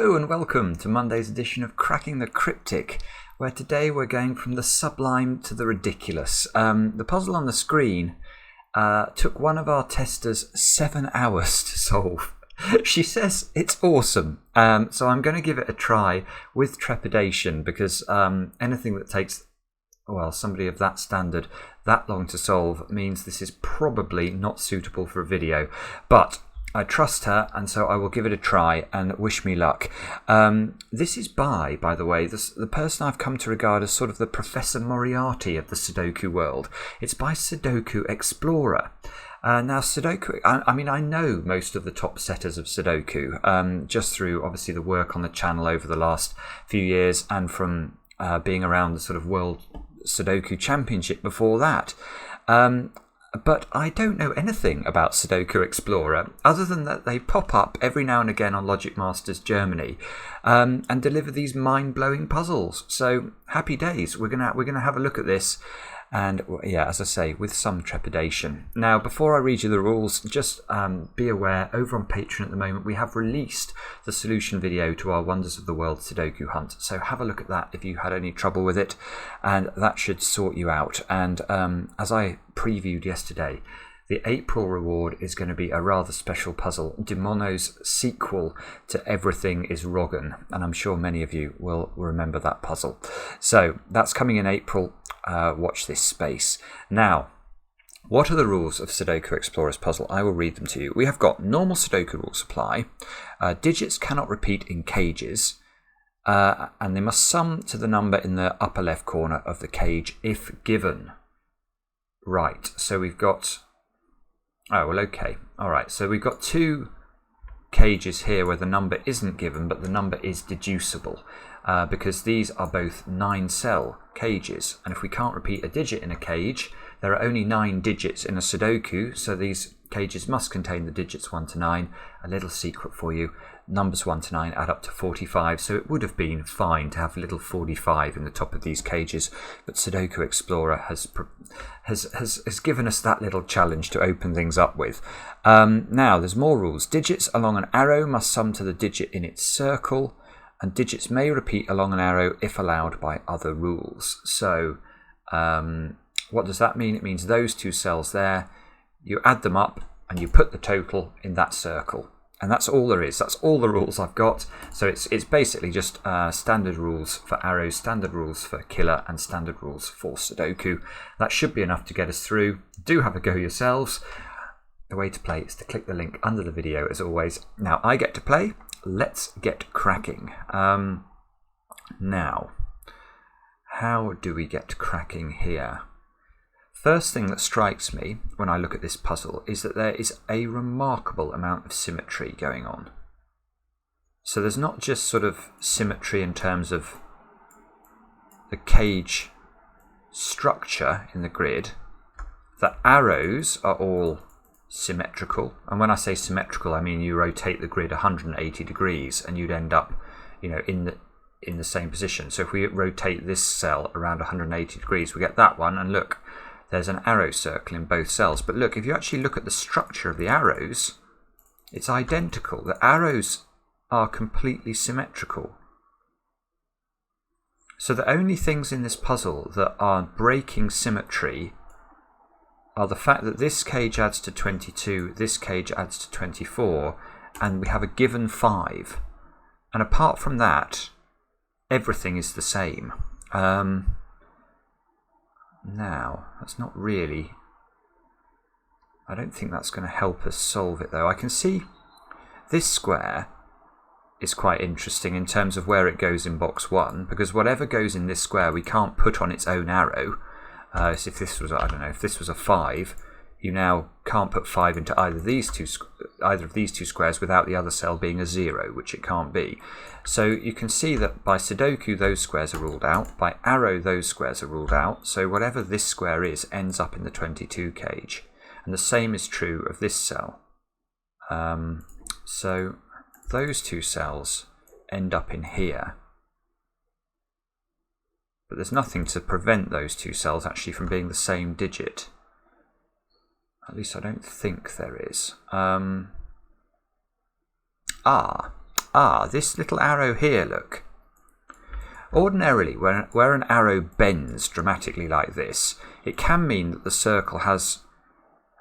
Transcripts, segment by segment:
Hello and welcome to Monday's edition of Cracking the Cryptic, where today we're going from the sublime to the ridiculous. The puzzle on the screen took one of our testers 7 hours to solve. She says it's awesome, so I'm going to give it a try with trepidation because anything that takes, well, somebody of that standard that long to solve means this is probably not suitable for a video. But I trust her, and so I will give it a try and wish me luck. This is by the way, the person I've come to regard as sort of the Professor Moriarty of the Sudoku world. It's by SudokuExplorer. Now, Sudoku, I know most of the top setters of Sudoku, just through, obviously, the work on the channel over the last few years and from being around the sort of World Sudoku Championship before that. But I don't know anything about SudokuExplorer other than that they pop up every now and again on Logic Masters Germany and deliver these mind-blowing puzzles. So happy days. We're gonna have a look at this, and yeah, as I say, with some trepidation. Now, before I read you the rules, just be aware, over on Patreon at the moment we have released the solution video to our Wonders of the World Sudoku hunt, so have a look at that if you had any trouble with it, and that should sort you out. And as I previewed yesterday, the April reward is going to be a rather special puzzle, Demono's sequel to Everything is Roggen, and I'm sure many of you will remember that puzzle. So that's coming in April. Watch this space. Now, what are the rules of SudokuExplorer's puzzle? I will read them to you. We have got normal Sudoku rules apply. Digits cannot repeat in cages, and they must sum to the number in the upper left corner of the cage if given. Right, so we've got... Oh, well, okay. All right, so we've got two cages here where the number isn't given, but the number is deducible, because these are both 9-cell cages. And if we can't repeat a digit in a cage, there are only 9 digits in a Sudoku, so these cages must contain the digits 1 to 9. A little secret for you, numbers 1 to 9 add up to 45, so it would have been fine to have a little 45 in the top of these cages, but SudokuExplorer has given us that little challenge to open things up with. Now, there's more rules. Digits along an arrow must sum to the digit in its circle, and digits may repeat along an arrow if allowed by other rules. So what does that mean? It means those 2 cells there, you add them up and you put the total in that circle. And that's all there is. That's all the rules I've got. So it's basically just standard rules for arrows, standard rules for killer, and standard rules for Sudoku. That should be enough to get us through. Do have a go yourselves. The way to play is to click the link under the video, as always. Now, I get to play. Let's get cracking. Now, how do we get cracking here? First thing that strikes me when I look at this puzzle is that there is a remarkable amount of symmetry going on. So there's not just sort of symmetry in terms of the cage structure in the grid. The arrows are all symmetrical, and when I say symmetrical, I mean you rotate the grid 180 degrees and you'd end up, in the same position. So if we rotate this cell around 180 degrees, we get that one, and look, there's an arrow circle in both cells. But look, if you actually look at the structure of the arrows, it's identical. The arrows are completely symmetrical. So the only things in this puzzle that are breaking symmetry are the fact that this cage adds to 22, this cage adds to 24, and we have a given 5. And apart from that, everything is the same. Now, that's not really... I don't think that's going to help us solve it, though. I can see this square is quite interesting in terms of where it goes in box 1, because whatever goes in this square we can't put on its own arrow. So if this was, I don't know, if this was a 5, you now can't put 5 into either of these two squares without the other cell being a 0, which it can't be. So you can see that by Sudoku those squares are ruled out, by arrow those squares are ruled out, so whatever this square is ends up in the 22 cage. And the same is true of this cell. So those 2 cells end up in here. But there's nothing to prevent those 2 cells actually from being the same digit. At least I don't think there is. this little arrow here, look. Ordinarily, where an arrow bends dramatically like this, it can mean that the circle has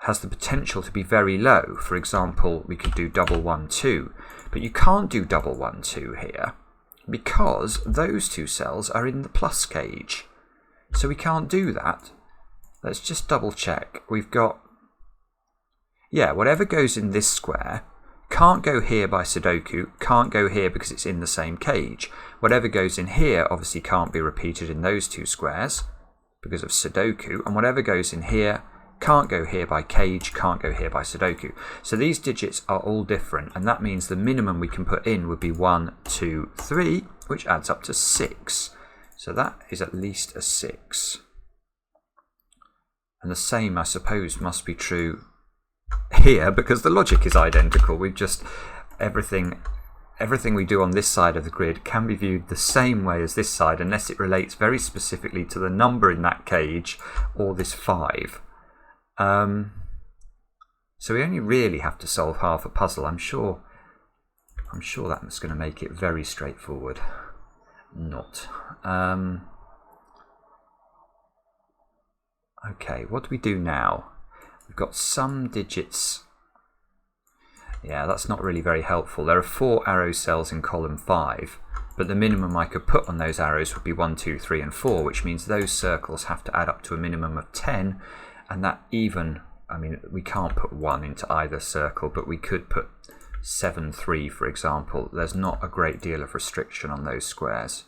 the potential to be very low. For example, we could do double 1, 2, but you can't do double 1, 2 here because those two cells are in the plus cage. So we can't do that. Let's just double check. We've got, yeah, whatever goes in this square can't go here by Sudoku, can't go here because it's in the same cage. Whatever goes in here obviously can't be repeated in those two squares because of Sudoku, and whatever goes in here can't go here by cage, can't go here by Sudoku. So these digits are all different, and that means the minimum we can put in would be 1, 2, 3, which adds up to 6. So that is at least a 6. And the same, I suppose, must be true here because the logic is identical. We've just, everything we do on this side of the grid can be viewed the same way as this side unless it relates very specifically to the number in that cage or this 5. So we only really have to solve half a puzzle. I'm sure that's going to make it very straightforward. Not. Okay, what do we do now? We've got some digits. Yeah, that's not really very helpful. There are 4 arrow cells in column 5, but the minimum I could put on those arrows would be 1, 2, 3, and 4, which means those circles have to add up to a minimum of 10, and that even, I mean, we can't put 1 into either circle, but we could put 7, 3, for example. There's not a great deal of restriction on those squares.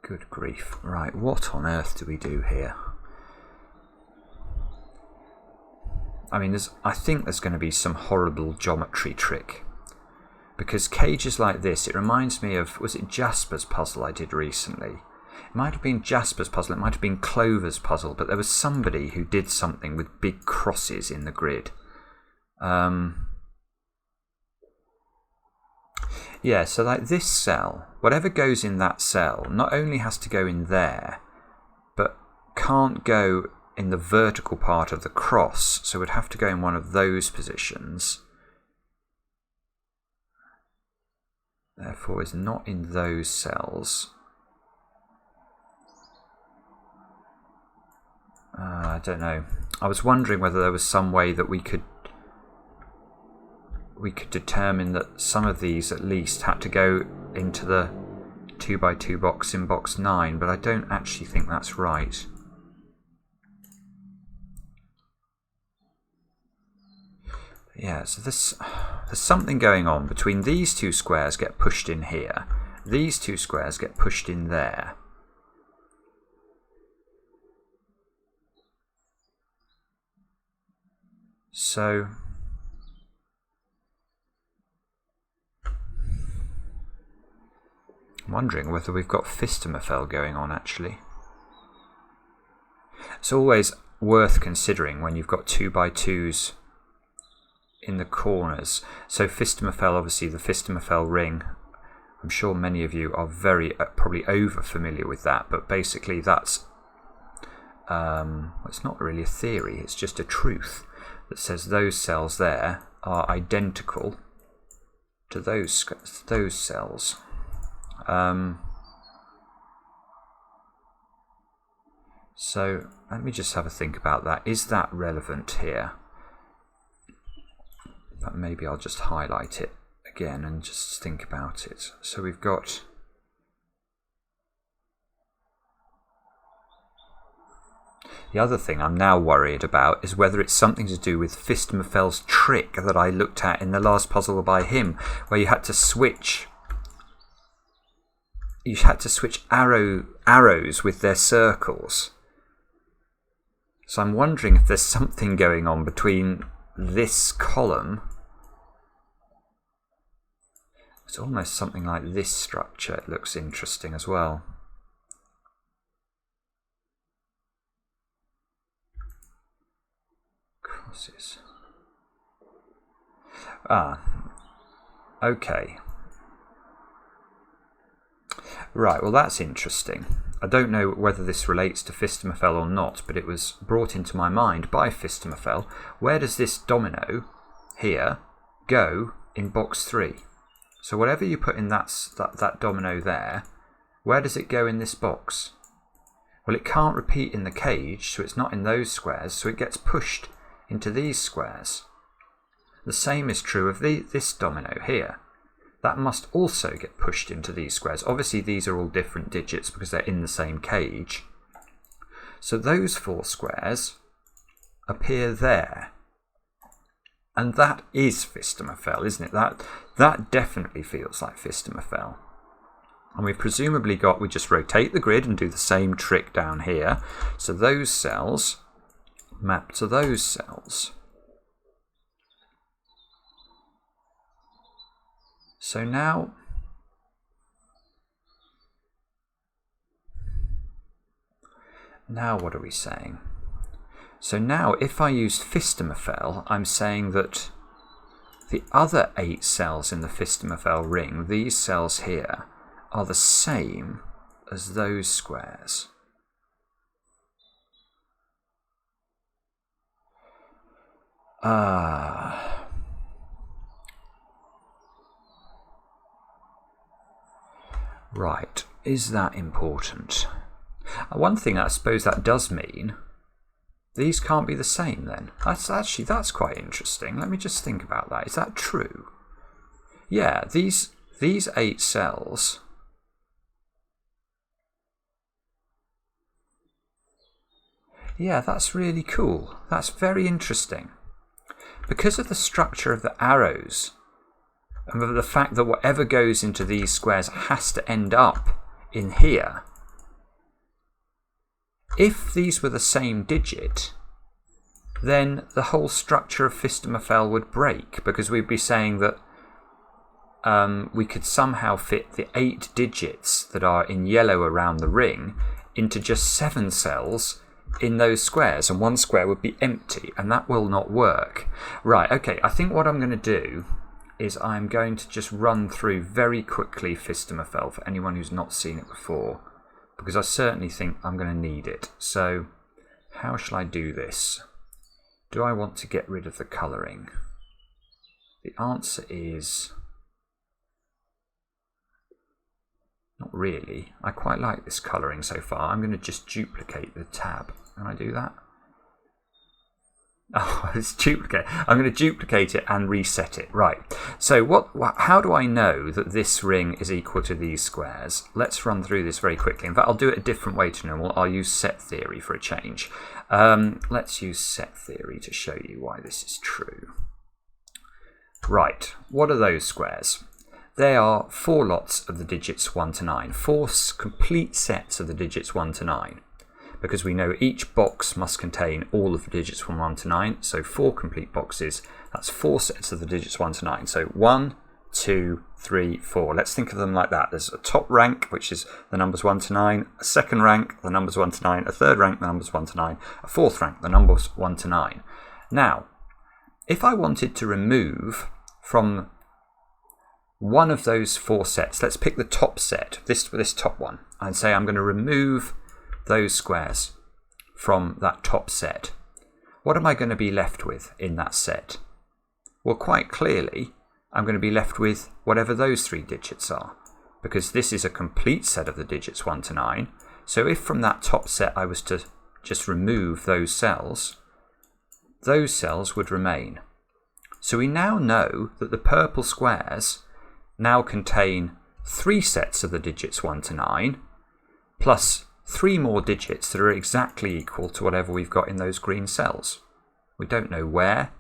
Good grief. Right, what on earth do we do here? I mean, I think there's going to be some horrible geometry trick. Because cages like this, it reminds me of, was it Jasper's puzzle I did recently? It might have been Jasper's puzzle, it might have been Clover's puzzle, but there was somebody who did something with big crosses in the grid. Yeah, so like this cell, whatever goes in that cell, not only has to go in there, but can't go in the vertical part of the cross, so would have to go in one of those positions. Therefore is not in those cells. I don't know. I was wondering whether there was some way that we could determine that some of these at least had to go into the 2x2 box in box 9, but I don't actually think that's right. Yeah, so there's something going on between these two squares get pushed in here, these two squares get pushed in there. So I'm wondering whether we've got Phistomefel going on actually. It's always worth considering when you've got 2x2s in the corners. So Phistomefel, obviously the Phistomefel ring, I'm sure many of you are very probably over familiar with that, but basically that's it's not really a theory, it's just a truth that says those cells there are identical to those cells. So let me just have a think about that. Is that relevant here? But maybe I'll just highlight it again and just think about it. So we've got the other thing I'm now worried about is whether it's something to do with Phistomefel's trick that I looked at in the last puzzle by him, where you had to switch arrows with their circles. So I'm wondering if there's something going on between this column. It's almost something like this structure. It looks interesting as well. Crosses. Okay. Right, well that's interesting. I don't know whether this relates to Phistomefel or not, but it was brought into my mind by Phistomefel. Where does this domino here go in box 3? So whatever you put in that domino there, where does it go in this box? Well, it can't repeat in the cage, so it's not in those squares, so it gets pushed into these squares. The same is true of this domino here. That must also get pushed into these squares. Obviously, these are all different digits because they're in the same cage. So those 4 squares appear there. And that is Phistomefel, isn't it? That definitely feels like Phistomefel. And we've presumably we just rotate the grid and do the same trick down here. So those cells map to those cells. So now what are we saying? So now if I used Phistomefel, I'm saying that the other 8 cells in the Phistomefel ring, these cells here, are the same as those squares. Right, is that important? One thing I suppose that does mean, these can't be the same then. That's quite interesting. Let me just think about that. Is that true? Yeah, these 8 cells. Yeah, that's really cool. That's very interesting. Because of the structure of the arrows, and of the fact that whatever goes into these squares has to end up in here, if these were the same digit, then the whole structure of Phistomefel would break, because we'd be saying that we could somehow fit the 8 digits that are in yellow around the ring into just 7 cells in those squares, and 1 square would be empty, and that will not work. Right, okay, I think what I'm going to do is I'm going to just run through very quickly Phistomefel for anyone who's not seen it before, because I certainly think I'm going to need it. So how shall I do this? Do I want to get rid of the colouring? The answer is not really. I quite like this colouring so far. I'm going to just duplicate the tab. Can I do that? Oh, it's duplicate. I'm going to duplicate it and reset it. Right. So how do I know that this ring is equal to these squares? Let's run through this very quickly. In fact, I'll do it a different way to normal. I'll use set theory for a change. Let's use set theory to show you why this is true. Right. What are those squares? They are 4 lots of the digits 1 to 9. 4 complete sets of the digits 1 to 9. Because we know each box must contain all of the digits from 1 to 9. So 4 complete boxes, that's 4 sets of the digits 1 to 9. So 1, 2, 3, 4. Let's think of them like that. There's a top rank, which is the numbers 1 to 9. A second rank, the numbers 1 to 9. A third rank, the numbers 1 to 9. A fourth rank, the numbers 1 to 9. Now, if I wanted to remove from one of those 4 sets, let's pick the top set, this top one, and say I'm going to remove those squares from that top set. What am I going to be left with in that set? Well, quite clearly, I'm going to be left with whatever those 3 digits are, because this is a complete set of the digits 1 to 9. So if from that top set I was to just remove those cells would remain. So we now know that the purple squares now contain 3 sets of the digits 1 to 9, plus 3 more digits that are exactly equal to whatever we've got in those green cells. We don't know where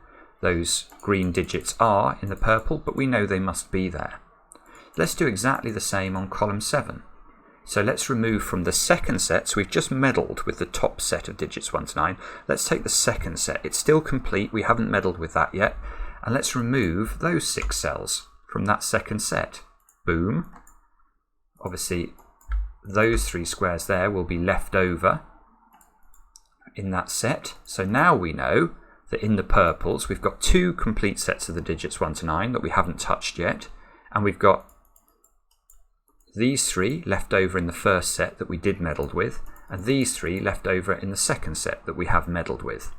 those green digits are in the purple, but we know they must be there. Let's do exactly the same on column 7. So let's remove from the second set, so we've just meddled with the top set of digits 1 to 9. Let's take the second set. It's still complete, we haven't meddled with that yet. And let's remove those 6 cells from that second set. Boom. Obviously, those 3 squares there will be left over in that set. So now we know that in the purples we've got 2 complete sets of the digits 1 to 9 that we haven't touched yet, and we've got these 3 left over in the first set that we did meddled with, and these 3 left over in the second set that we have meddled with.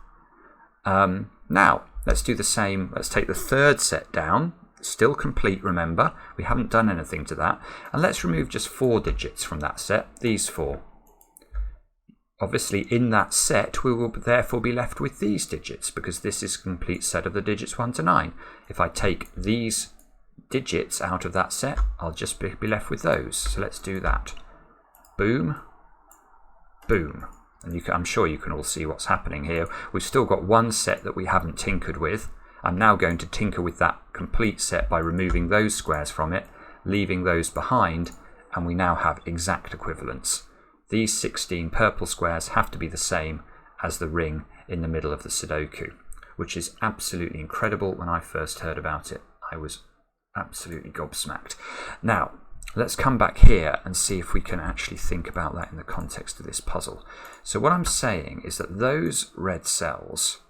Now, let's do the same. Let's take the third set down. Still complete, remember. We haven't done anything to that. And let's remove just 4 digits from that set, these 4. Obviously, in that set, we will therefore be left with these digits, because this is a complete set of the digits 1 to 9. If I take these digits out of that set, I'll just be left with those. So let's do that. Boom, boom. And I'm sure you can all see what's happening here. We've still got one set that we haven't tinkered with. I'm now going to tinker with that complete set by removing those squares from it, leaving those behind, and we now have exact equivalence. These 16 purple squares have to be the same as the ring in the middle of the Sudoku, which is absolutely incredible. When I first heard about it, I was absolutely gobsmacked. Now, let's come back here and see if we can actually think about that in the context of this puzzle. So what I'm saying is that those red cells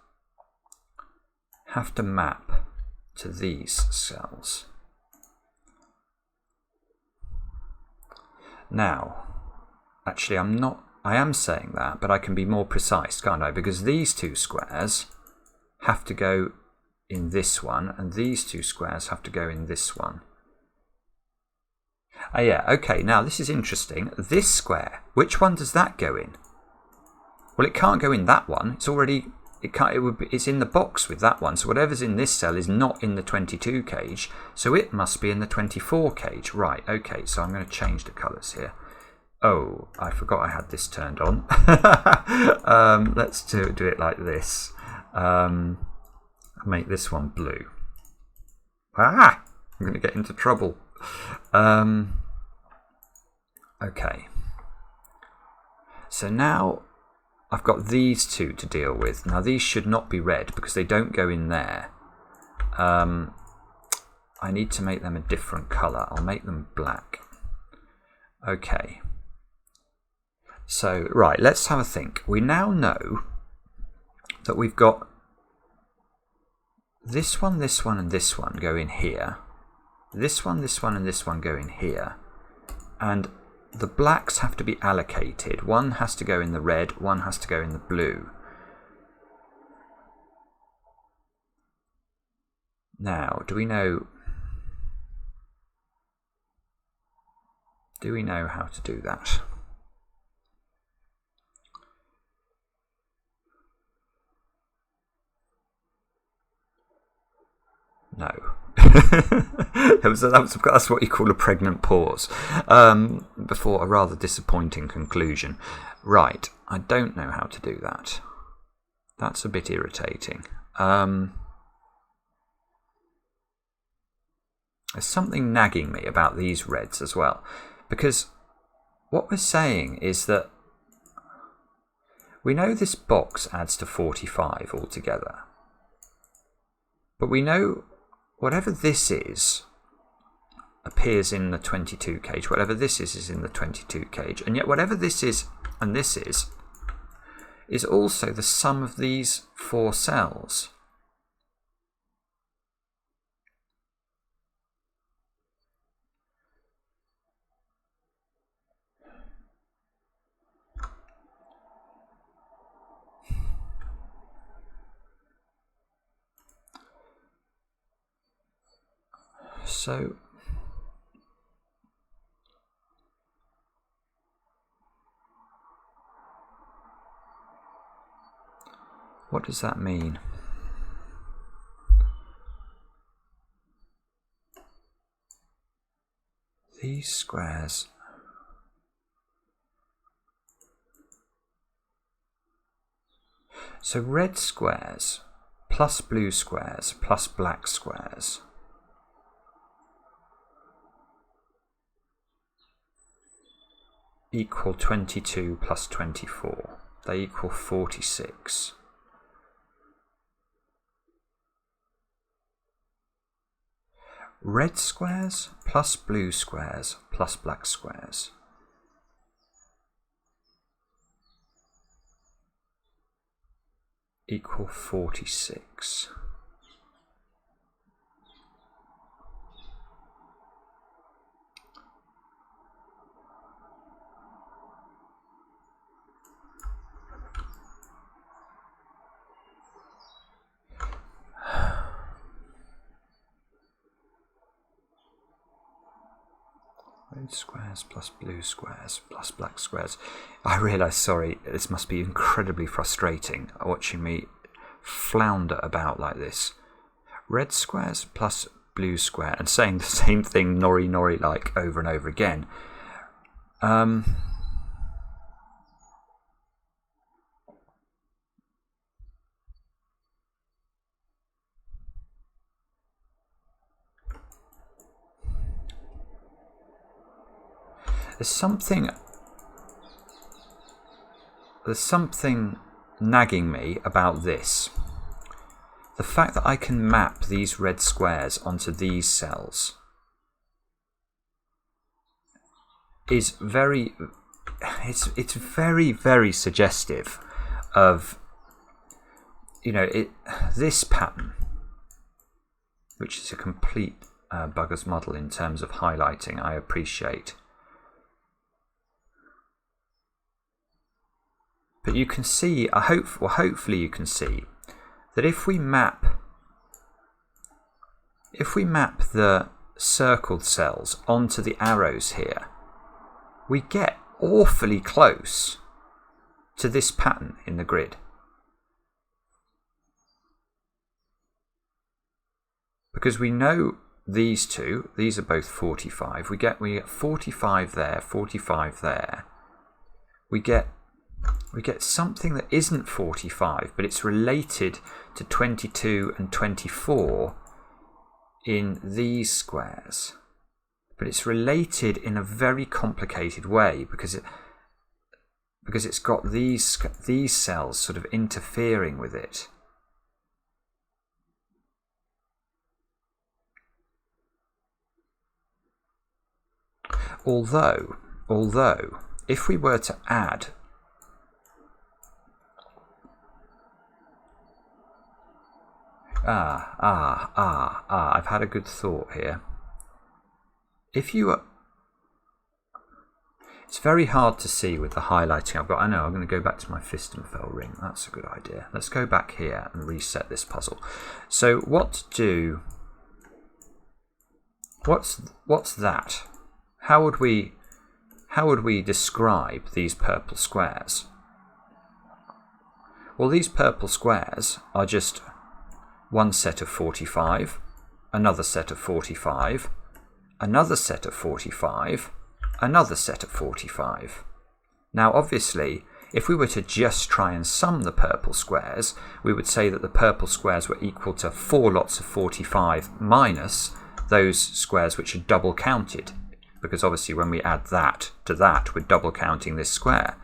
have to map to these cells. Now, actually, I am saying that, but I can be more precise, can't I? Because these 2 squares have to go in this one, and these 2 squares have to go in this one. Oh yeah, okay, now this is interesting. This square, which one does that go in? Well, it can't go in that one. It's already, it's in the box with that one. So whatever's in this cell is not in the 22 cage. So it must be in the 24 cage. Right, okay, so I'm going to change the colours here. Oh, I forgot I had this turned on. Let's do it like this. Make this one blue. Ah! I'm going to get into trouble. Okay. So now I've got these 2 to deal with. Now these should not be red because they don't go in there. I need to make them a different colour. I'll make them black. Okay. So, right, let's have a think. We now know that we've got this one, and this one go in here. This one, and this one go in here. And the blacks have to be allocated. One has to go in the red, one has to go in the blue. Now, do we know how to do that? No. That's what you call a pregnant pause before a rather disappointing conclusion. Right, I don't know how to do that. That's a bit irritating. There's something nagging me about these reds as well, because what we're saying is that we know this box adds to 45 altogether, but we know whatever this is appears in the 22 cage. Whatever this is in the 22 cage. And yet whatever this is and this is also the sum of these 4 cells. So what does that mean? These squares so red squares plus blue squares plus black squares equal 22 plus 24. They equal 46. Red squares plus blue squares plus black squares equal 46. Red squares plus blue squares plus black squares. I realise, sorry, this must be incredibly frustrating watching me flounder about like this. Red squares plus blue square, and saying the same thing nori nori like over and over again. There's something nagging me about this. The fact that I can map these red squares onto these cells is very, it's very, very suggestive of, you know, this pattern, which is a complete bugger's model in terms of highlighting, I appreciate. But you can see, hopefully you can see, that if we map the circled cells onto the arrows here, we get awfully close to this pattern in the grid. Because we know these two, these are both 45. We get 45 there, 45 there. We get something that isn't 45, but it's related to 22 and 24 in these squares. But it's related in a very complicated way because it's got these cells sort of interfering with it. Although, if we were to add I've had a good thought here. If you are, it's very hard to see with the highlighting I've got. I know, I'm going to go back to my Phistomefel ring. That's a good idea. Let's go back here and reset this puzzle. So what's that? How would we describe these purple squares? Well, these purple squares are just one set of 45, another set of 45, another set of 45, another set of 45. Now obviously, if we were to just try and sum the purple squares, we would say that the purple squares were equal to 4 lots of 45 minus those squares which are double counted, because obviously when we add that to that, we're double counting this square.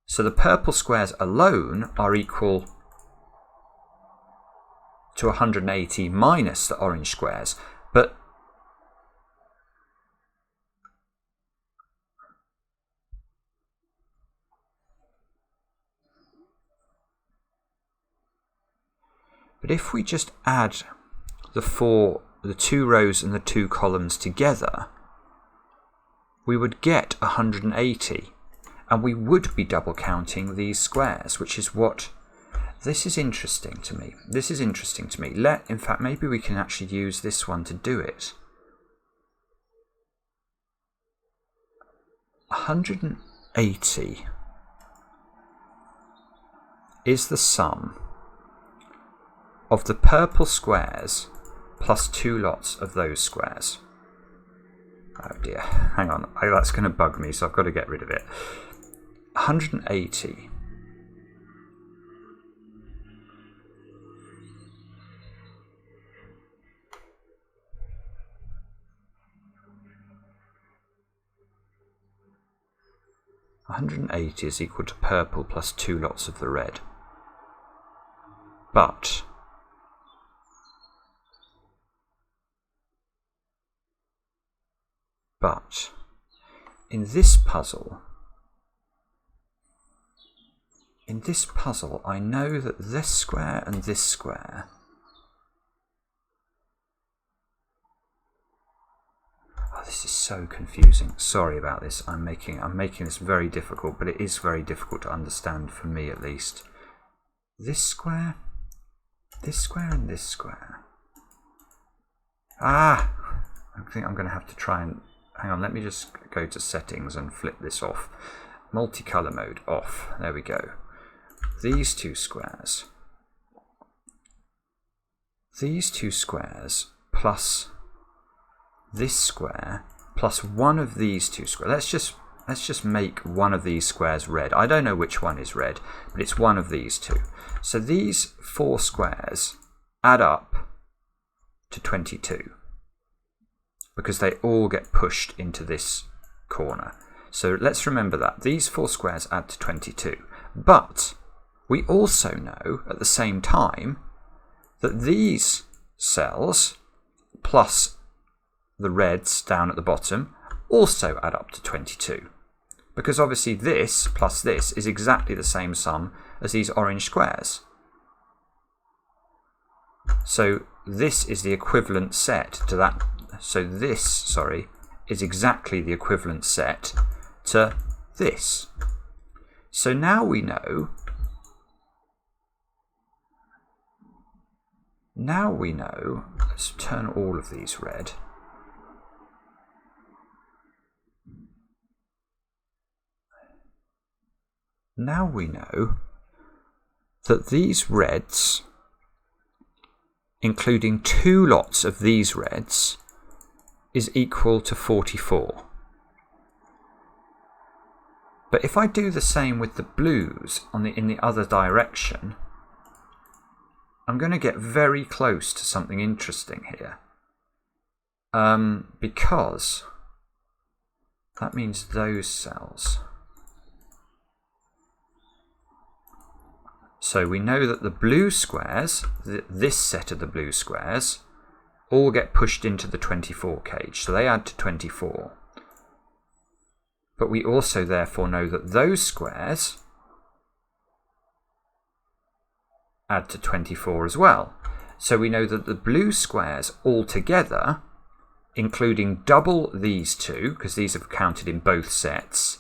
So the purple squares alone are equal to 180 minus the orange squares, but if we just add the two rows and the two columns together, we would get 180, and we would be double counting these squares, which is what. This is interesting to me. This is interesting to me. In fact, maybe we can actually use this one to do it. 180 is the sum of the purple squares plus 2 lots of those squares. Oh dear, hang on. That's going to bug me, so I've got to get rid of it. 180 180 is equal to purple plus 2 lots of the red. But in this puzzle, I know that this square and this square this is so confusing. Sorry about this. I'm making this very difficult, but it is very difficult to understand for me at least. This square, and this square. I think I'm going to have to try and hang on, let me just go to settings and flip this off. Multicolor mode off. There we go. These two squares plus this square plus one of these two squares. Let's just make one of these squares red. I don't know which one is red, but it's one of these two. So these 4 squares add up to 22 because they all get pushed into this corner. So let's remember that. These 4 squares add to 22. But we also know at the same time that these cells plus the reds down at the bottom also add up to 22. Because obviously this plus this is exactly the same sum as these orange squares. So this is the equivalent set to that. So this, sorry, is exactly the equivalent set to this. So now we know. Let's turn all of these red. Now we know that these reds, including 2 lots of these reds, is equal to 44. But if I do the same with the blues in the other direction, I'm going to get very close to something interesting here. Because that means those cells. So we know that the blue squares, this set of the blue squares, all get pushed into the 24 cage. So they add to 24. But we also therefore know that those squares add to 24 as well. So we know that the blue squares altogether, including double these two, because these are counted in both sets,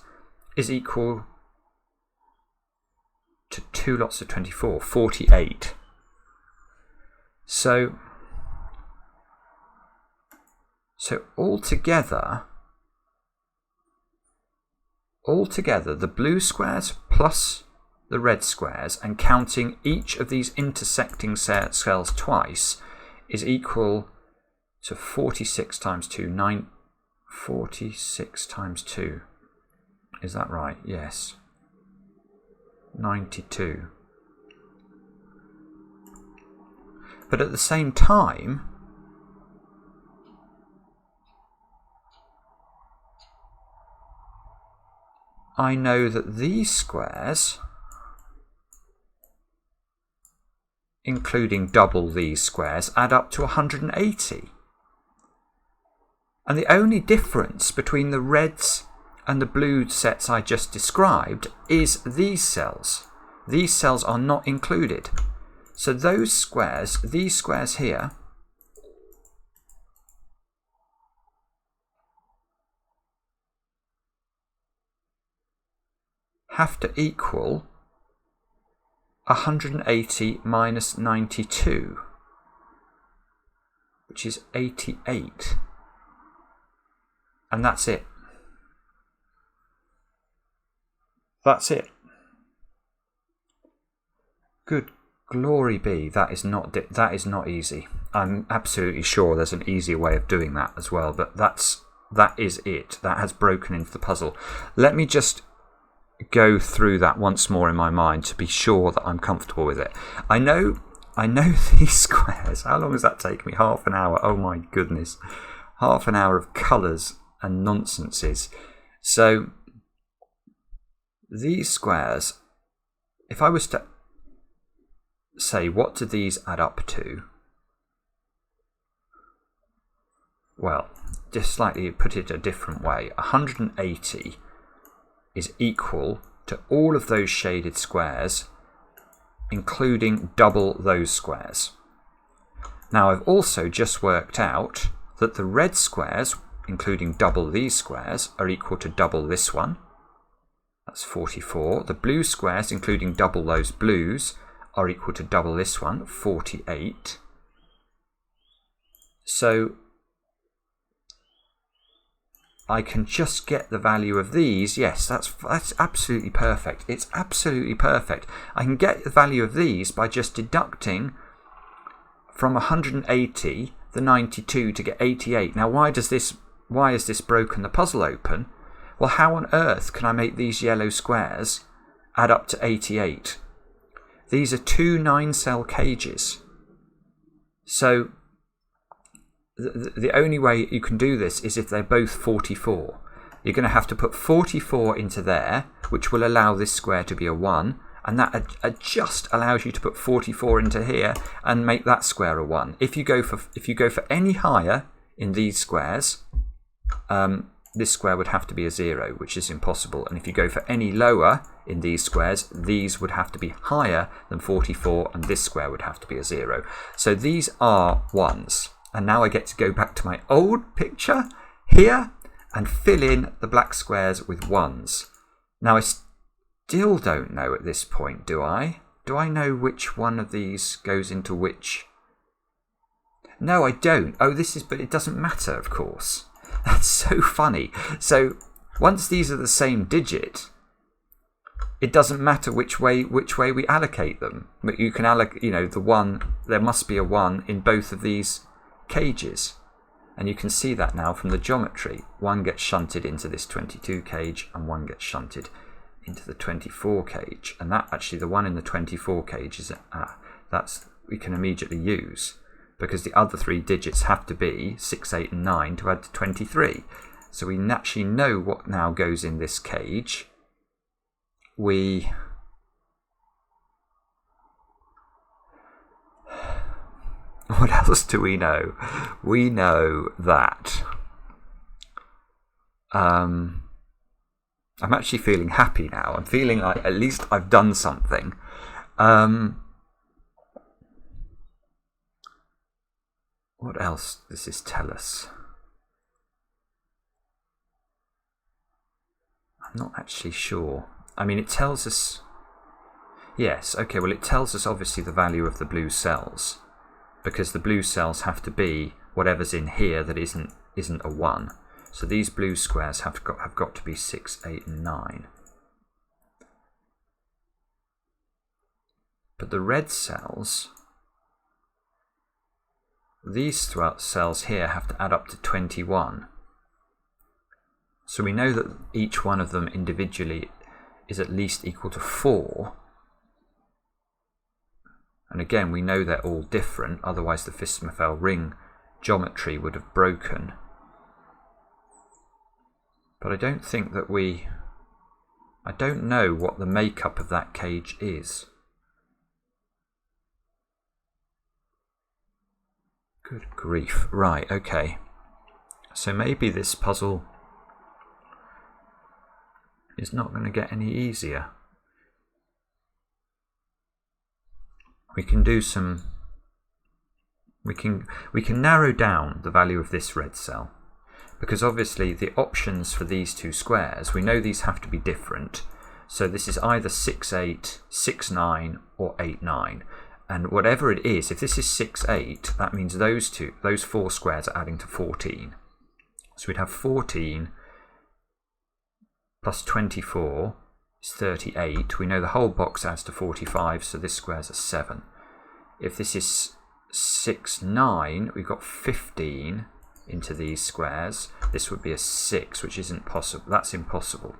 is equal to 2 lots of 24, 48. So altogether, the blue squares plus the red squares, and counting each of these intersecting cells twice, is equal to 46 times 2, 46 times 2. Is that right? Yes. 92. But at the same time, I know that these squares, including double these squares, add up to 180. And the only difference between the reds and the blue sets I just described is these cells. These cells are not included. So those squares, these squares here, have to equal 180 minus 92, which is 88. And that's it. That's it. Good glory be, that is not easy. I'm absolutely sure there's an easier way of doing that as well, but that is it. That has broken into the puzzle. Let me just go through that once more in my mind to be sure that I'm comfortable with it. I know these squares. How long does that take me? Half an hour. Oh my goodness. Half an hour of colours and nonsenses. So these squares, if I was to say what do these add up to, well, just slightly put it a different way, 180 is equal to all of those shaded squares, including double those squares. Now I've also just worked out that the red squares, including double these squares, are equal to double this one. That's 44. The blue squares, including double those blues, are equal to double this one, 48. So I can just get the value of these. Yes, that's absolutely perfect. It's absolutely perfect. I can get the value of these by just deducting from 180 the 92 to get 88. Now, why has this broken the puzzle open? Well, how on earth can I make these yellow squares add up to 88? These are two 9-cell cages. So the only way you can do this is if they're both 44. You're going to have to put 44 into there, which will allow this square to be a 1, and that just allows you to put 44 into here and make that square a 1. If you go for any higher in these squares, this square would have to be a 0, which is impossible. And if you go for any lower in these squares, these would have to be higher than 44, and this square would have to be a 0. So these are 1s. And now I get to go back to my old picture here and fill in the black squares with 1s. Now I still don't know at this point, do I? Do I know which one of these goes into which? No, I don't. Oh, but it doesn't matter, of course. That's so funny. So once these are the same digit, it doesn't matter which way we allocate them. But you can allocate, the 1. There must be a 1 in both of these cages, and you can see that now from the geometry. 1 gets shunted into this 22 cage, and 1 gets shunted into the 24 cage. And that actually, the one in the 24 cage is that's we can immediately use, because the other 3 digits have to be 6, 8, and 9 to add to 23. So we actually know what now goes in this cage. What else do we know? We know that I'm actually feeling happy now. I'm feeling like at least I've done something. What else does this tell us? I'm not actually sure. I mean, it tells us... Yes, okay, well, it tells us obviously the value of the blue cells, because the blue cells have to be whatever's in here that isn't a 1. So these blue squares have got to be 6, 8, and 9. But the red cells, these cells here have to add up to 21. So we know that each one of them individually is at least equal to 4. And again, we know they're all different, otherwise the Phistomefel ring geometry would have broken. But I don't think that I don't know what the makeup of that cage is. Good grief. Right, okay. So maybe this puzzle is not going to get any easier. We can do some... We can narrow down the value of this red cell, because obviously the options for these 2 squares, we know these have to be different. So this is either 6, 8, 6, 9, or 8, 9. And whatever it is, if this is 6, 8, that means those 4 squares are adding to 14. So we'd have 14 plus 24 is 38. We know the whole box adds to 45, so this square's a 7. If this is 6, 9, we've got 15 into these squares. This would be a 6, which isn't possible. That's impossible.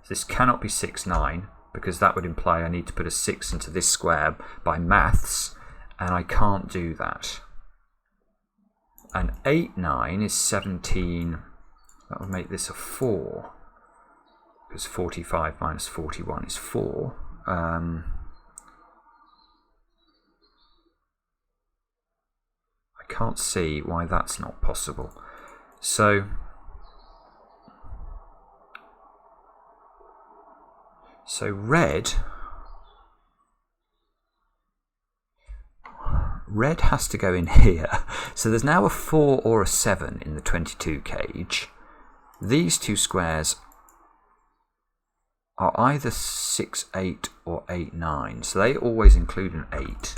This cannot be 6, 9, because that would imply I need to put a 6 into this square by maths, and I can't do that. And 8, 9 is 17. That would make this a 4, because 45 minus 41 is 4. I can't see why that's not possible. So red has to go in here. So there's now a 4 or a 7 in the 22 cage. These 2 squares are either 6, 8 or 8, 9. So they always include an 8.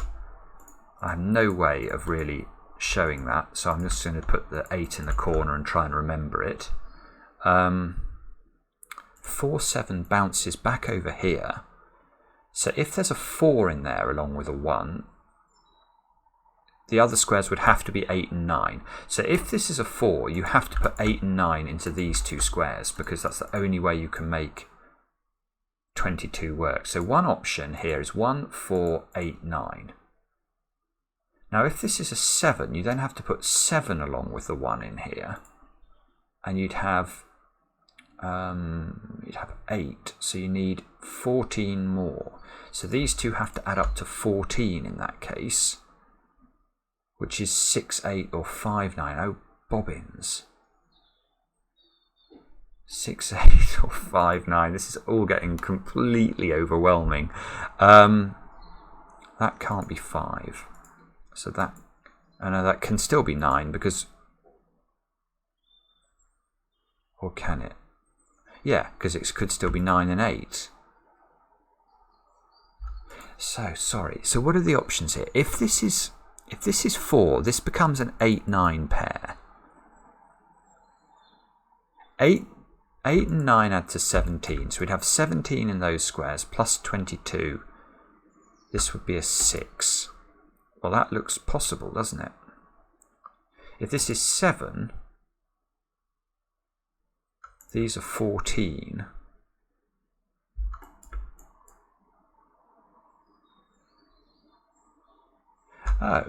I have no way of really showing that, so I'm just going to put the 8 in the corner and try and remember it. 4, 7 bounces back over here. So if there's a 4 in there along with a 1, the other squares would have to be 8 and 9. So if this is a 4, you have to put 8 and 9 into these two squares, because that's the only way you can make 22 work. So one option here is 1, 4, 8, 9. Now if this is a 7, you then have to put 7 along with the 1 in here, and you'd have 8, so you need 14 more. So these two have to add up to 14 in that case, which is 6, 8 or 5, 9. Oh, bobbins. 6, 8 or 5, 9. This is all getting completely overwhelming. That can't be 5. So that, I know that can still be 9 because, or can it? Yeah, because it could still be 9 and 8. So, sorry. So what are the options here? If this is 4, this becomes an 8, 9 pair. 8 and 9 add to 17. So we'd have 17 in those squares plus 22. This would be a 6. Well, that looks possible, doesn't it? If this is 7, these are 14. Oh.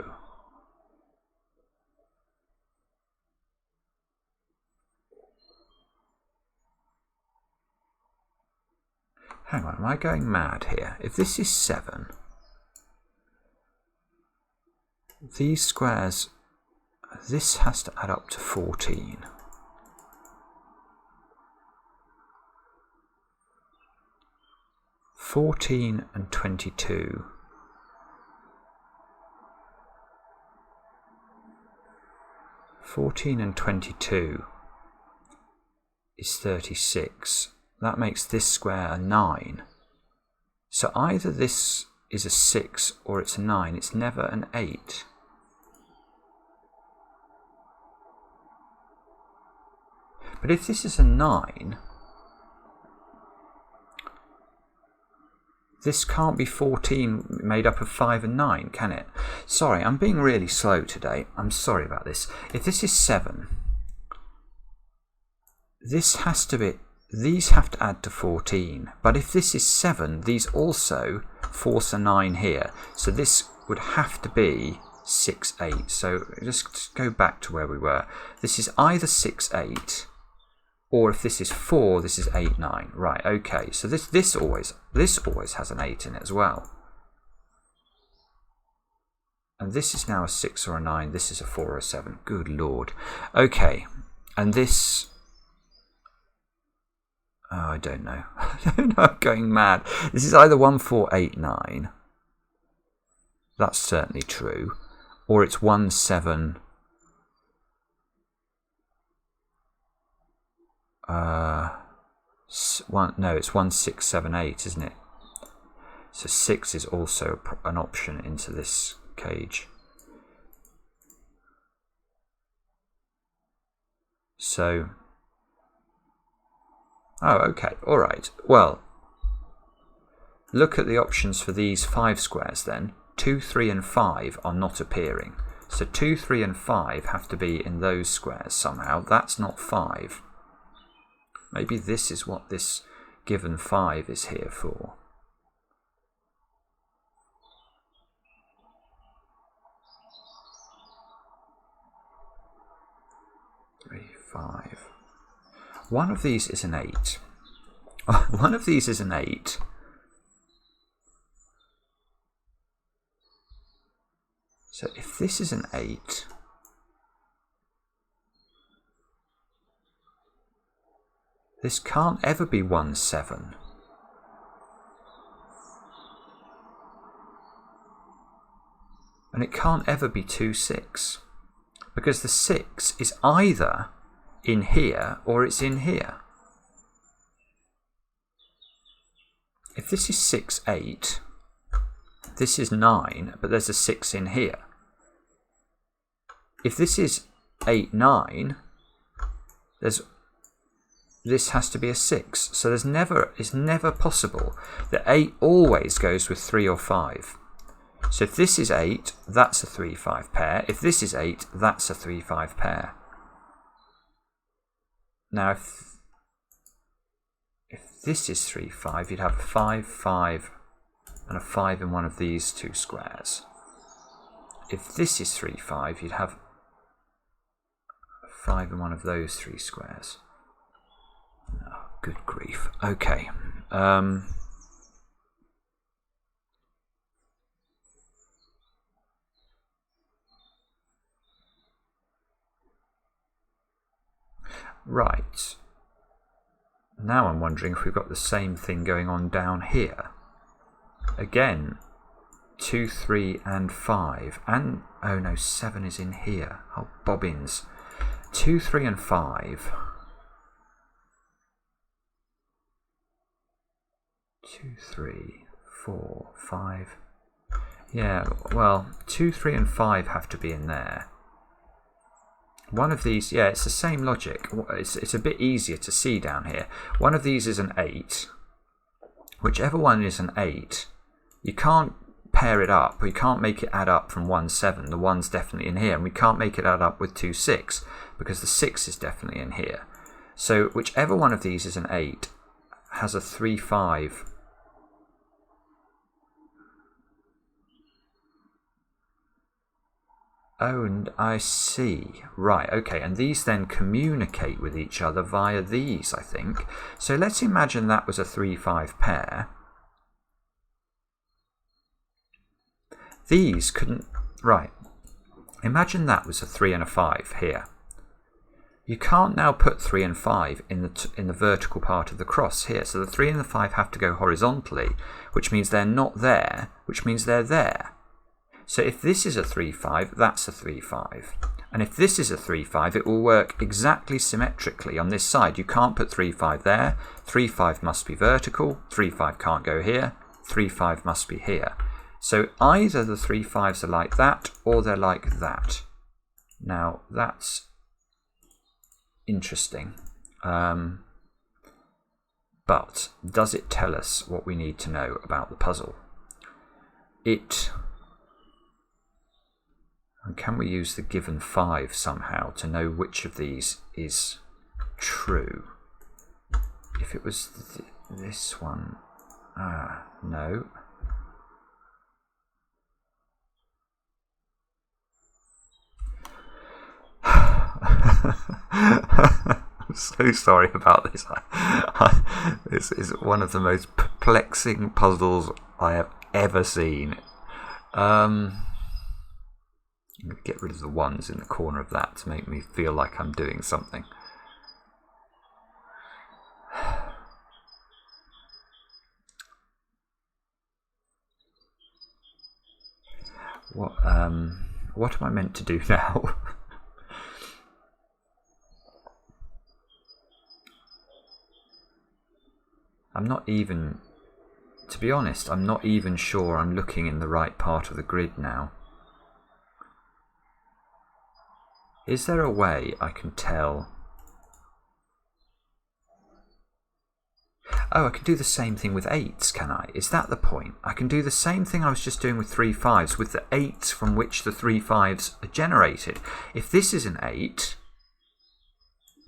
Hang on, am I going mad here? If this is 7, these squares, this has to add up to 14. And 22. 14 and 22 is 36. That makes this square a 9. So either this is a 6 or it's a 9. It's never an 8. But if this is a 9, this can't be 14 made up of 5 and 9, can it? Sorry, I'm being really slow today. I'm sorry about this. If this is 7, this has to be, these have to add to 14. But if this is 7, these also force a 9 here. So this would have to be 6, 8. So just go back to where we were. This is either 6, 8, or if this is 4, this is 8, 9. Right, okay. So this always has an 8 in it as well. And this is now a 6 or a 9. This is a 4 or a 7. Good Lord. Okay. And this, oh, I don't know. I don't know. I'm going mad. This is either 1, 4, 8, 9. That's certainly true. Or it's 1, 7. No, it's 1, 6, 7, 8, isn't it? So 6 is also an option into this cage. So, oh, okay, all right. Well, look at the options for these 5 squares then. 2, 3, and 5 are not appearing. So 2, 3, and 5 have to be in those squares somehow. That's not 5. Maybe this is what this given 5 is here for. 3, 5. One of these is an 8. One of these is an 8. So if this is an 8, this can't ever be 1, 7. And it can't ever be 2, 6. Because the 6 is either in here or it's in here. If this is 6, 8, this is 9, but there's a 6 in here. If this is 8, 9, there's this has to be a 6. So it's never possible that 8 always goes with 3 or 5. So if this is 8, that's a 3-5 pair. If this is 8, that's a 3-5 pair. Now if this is 3-5, you'd have a 5-5 and a 5 in one of these two squares. If this is 3-5, you'd have a 5 in one of those 3 squares. Oh, good grief. Okay. Right. Now I'm wondering if we've got the same thing going on down here. Again, 2, 3 and 5. And, oh no, 7 is in here. Oh, bobbins. 2, 3 and 5. 2, 3, 4, 5. Yeah, well, 2, 3 and 5 have to be in there. One of these, yeah, it's the same logic. It's a bit easier to see down here. One of these is an 8. Whichever one is an 8, you can't pair it up, or you can't make it add up from 1, 7. The 1's definitely in here, and we can't make it add up with 2, 6, because the 6 is definitely in here. So whichever one of these is an 8 has a 3, 5. Oh, and I see. Right, okay, and these then communicate with each other via these, I think. So let's imagine that was a 3-5 pair. These couldn't... Right. Imagine that was a 3 and a 5 here. You can't now put 3 and 5 in the vertical part of the cross here. So the 3 and the 5 have to go horizontally, which means they're not there, which means they're there. So if this is a 3-5, that's a 3-5. And if this is a 3-5, it will work exactly symmetrically on this side. You can't put 3-5 there. 3-5 must be vertical. 3-5 can't go here. 3-5 must be here. So either the 3-5s are like that, or they're like that. Now, that's interesting. But does it tell us what we need to know about the puzzle? And can we use the given 5 somehow to know which of these is true? If it was this one, no. I'm so sorry about this. This is one of the most perplexing puzzles I have ever seen. I'm going to get rid of the 1s in the corner of that to make me feel like I'm doing something. What am I meant to do now? I'm not even, to be honest, I'm not even sure I'm looking in the right part of the grid now. Is there a way I can tell? Oh, I can do the same thing with 8s, can I? Is that the point? I can do the same thing I was just doing with 3-5s, with the 8s from which the 3-5s are generated. If this is an 8,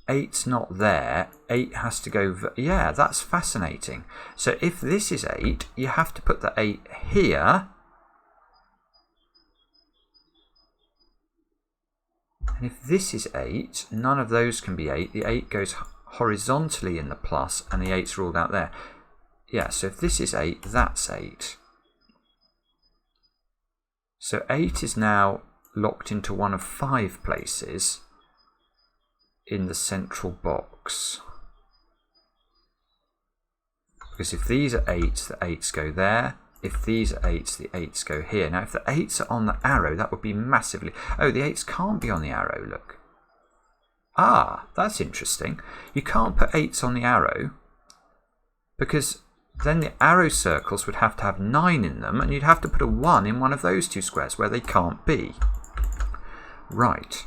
8's not there, 8 has to go... Yeah, that's fascinating. So if this is 8, you have to put the 8 here. And if this is 8, none of those can be 8. The 8 goes horizontally in the plus, and the 8's ruled out there. Yeah, so if this is 8, that's 8. So 8 is now locked into one of 5 places in the central box. Because if these are 8s, the 8s go there. If these are 8s, the 8s go here. Now, if the 8s are on the arrow, that would be massively... Oh, the 8s can't be on the arrow, look. Ah, that's interesting. You can't put 8s on the arrow because then the arrow circles would have to have 9 in them, and you'd have to put a 1 in one of those two squares where they can't be. Right.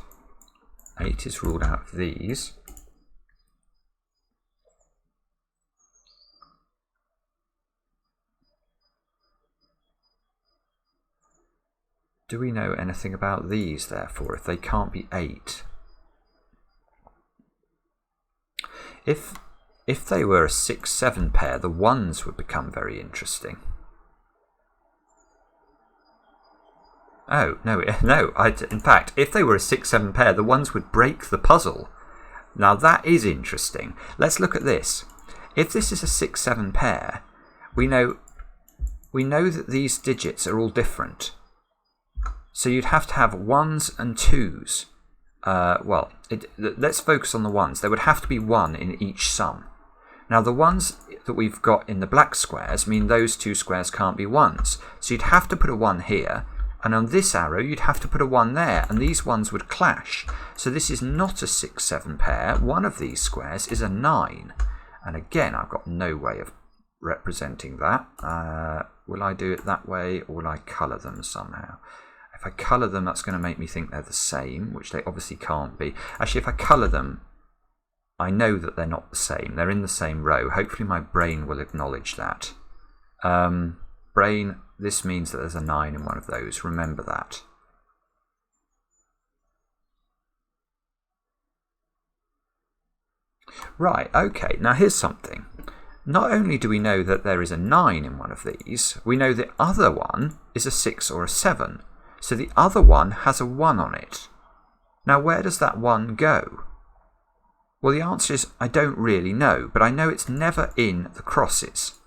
8 is ruled out of these. Do we know anything about these, therefore, if they can't be 8? If they were a 6-7 pair, the 1s would become very interesting. Oh, no, in fact, if they were a 6-7 pair, the 1s would break the puzzle. Now that is interesting. Let's look at this. If this is a 6-7 pair, we know that these digits are all different. So you'd have to have 1s and 2s. Let's focus on the 1s. There would have to be 1 in each sum. Now the 1s that we've got in the black squares mean those 2 squares can't be 1s. So you'd have to put a 1 here, and on this arrow you'd have to put a 1 there, and these 1s would clash. So this is not a 6-7 pair. One of these squares is a 9. And again, I've got no way of representing that. Will I do it that way, or will I colour them somehow? If I colour them, that's going to make me think they're the same, which they obviously can't be. Actually, if I colour them, I know that they're not the same. They're in the same row. Hopefully my brain will acknowledge that. Brain, this means that there's a 9 in one of those. Remember that. Right, okay. Now here's something. Not only do we know that there is a 9 in one of these, we know the other one is a 6 or a 7. So the other one has a 1 on it. Now where does that 1 go? Well, the answer is I don't really know, but I know it's never in the crosses.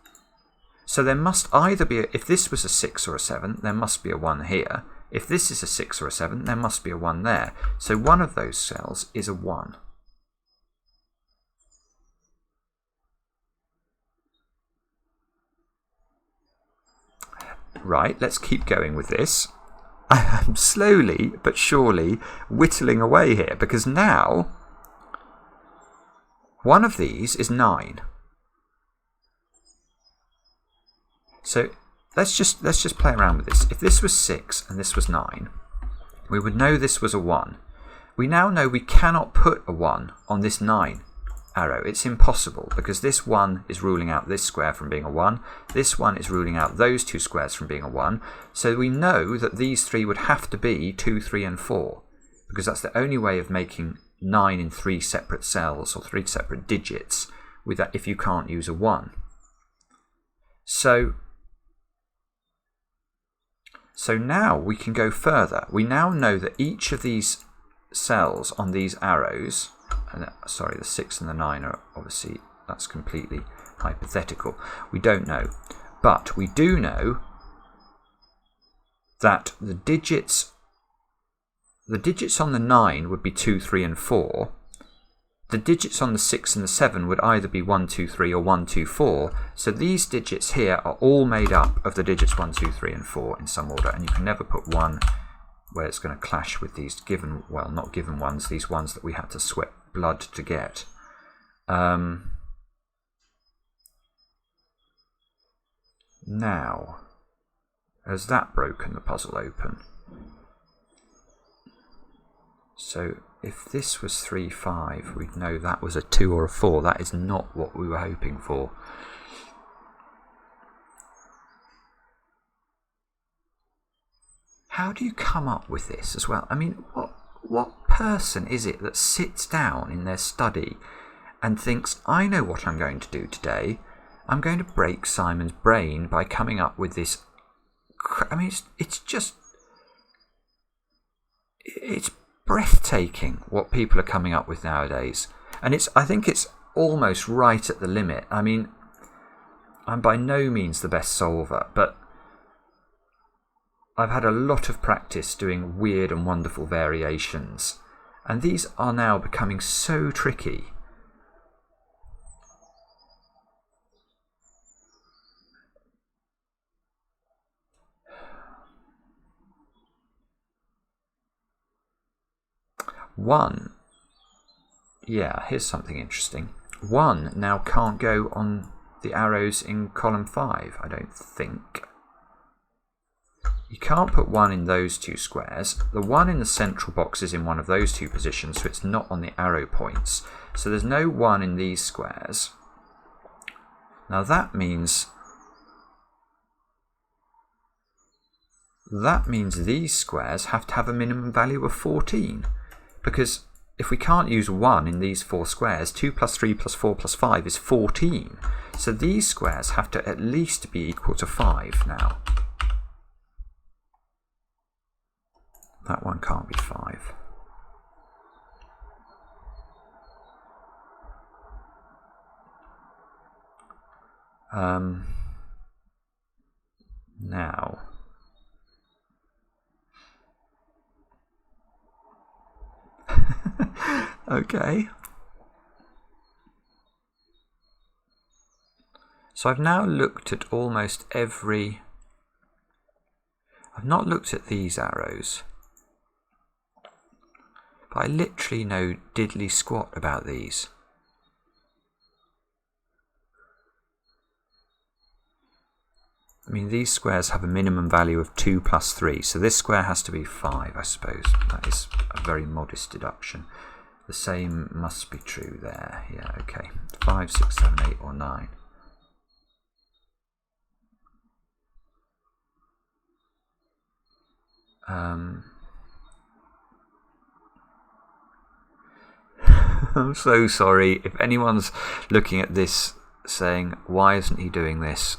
So there must either be, if this was a 6 or a 7, there must be a 1 here. If this is a 6 or a 7, there must be a 1 there. So one of those cells is a 1. Right, let's keep going with this. I'm slowly but surely whittling away here, because now one of these is 9. So let's just play around with this. If this was 6 and this was 9, we would know this was a 1. We now know we cannot put a 1 on this 9 arrow. It's impossible, because this 1 is ruling out this square from being a 1. This 1 is ruling out those 2 squares from being a 1. So we know that these 3 would have to be 2, 3 and 4, because that's the only way of making 9 in 3 separate cells or 3 separate digits with that, if you can't use a 1. So now we can go further. We now know that each of these cells on these arrows, and sorry, the 6 and the 9 are obviously, that's completely hypothetical. We don't know. But we do know that the digits on the 9 would be 2, 3 and 4. The digits on the 6 and the 7 would either be 1, 2, 3 or 1, 2, 4. So these digits here are all made up of the digits 1, 2, 3 and 4 in some order. And you can never put 1 where it's going to clash with these given, well, not given ones, these ones that we had to sweat blood to get. Now, has that broken the puzzle open? So if this was 3, 5, we'd know that was a 2 or a 4. That is not what we were hoping for. How do you come up with this as well? I mean, what person is it that sits down in their study and thinks, I know what I'm going to do today. I'm going to break Simon's brain by coming up with this. I mean, it's breathtaking what people are coming up with nowadays. And I think it's almost right at the limit. I mean, I'm by no means the best solver, but I've had a lot of practice doing weird and wonderful variations, and these are now becoming so tricky. Here's something interesting. 1 now can't go on the arrows in column 5, I don't think. You can't put 1 in those 2 squares. The 1 in the central box is in one of those 2 positions, so it's not on the arrow points. So there's no 1 in these squares. Now that means that means these squares have to have a minimum value of 14. Because if we can't use 1 in these 4 squares, 2 plus 3 plus 4 plus 5 is 14. So these squares have to at least be equal to 5 now. That one can't be 5. Now, okay. So I've now looked at almost every... I've not looked at these arrows, but I literally know diddly squat about these. I mean, these squares have a minimum value of 2 plus 3, so this square has to be 5, I suppose. That is a very modest deduction. The same must be true there. Yeah, okay. 5, 6, 7, 8, or 9. I'm so sorry. If anyone's looking at this saying, why isn't he doing this?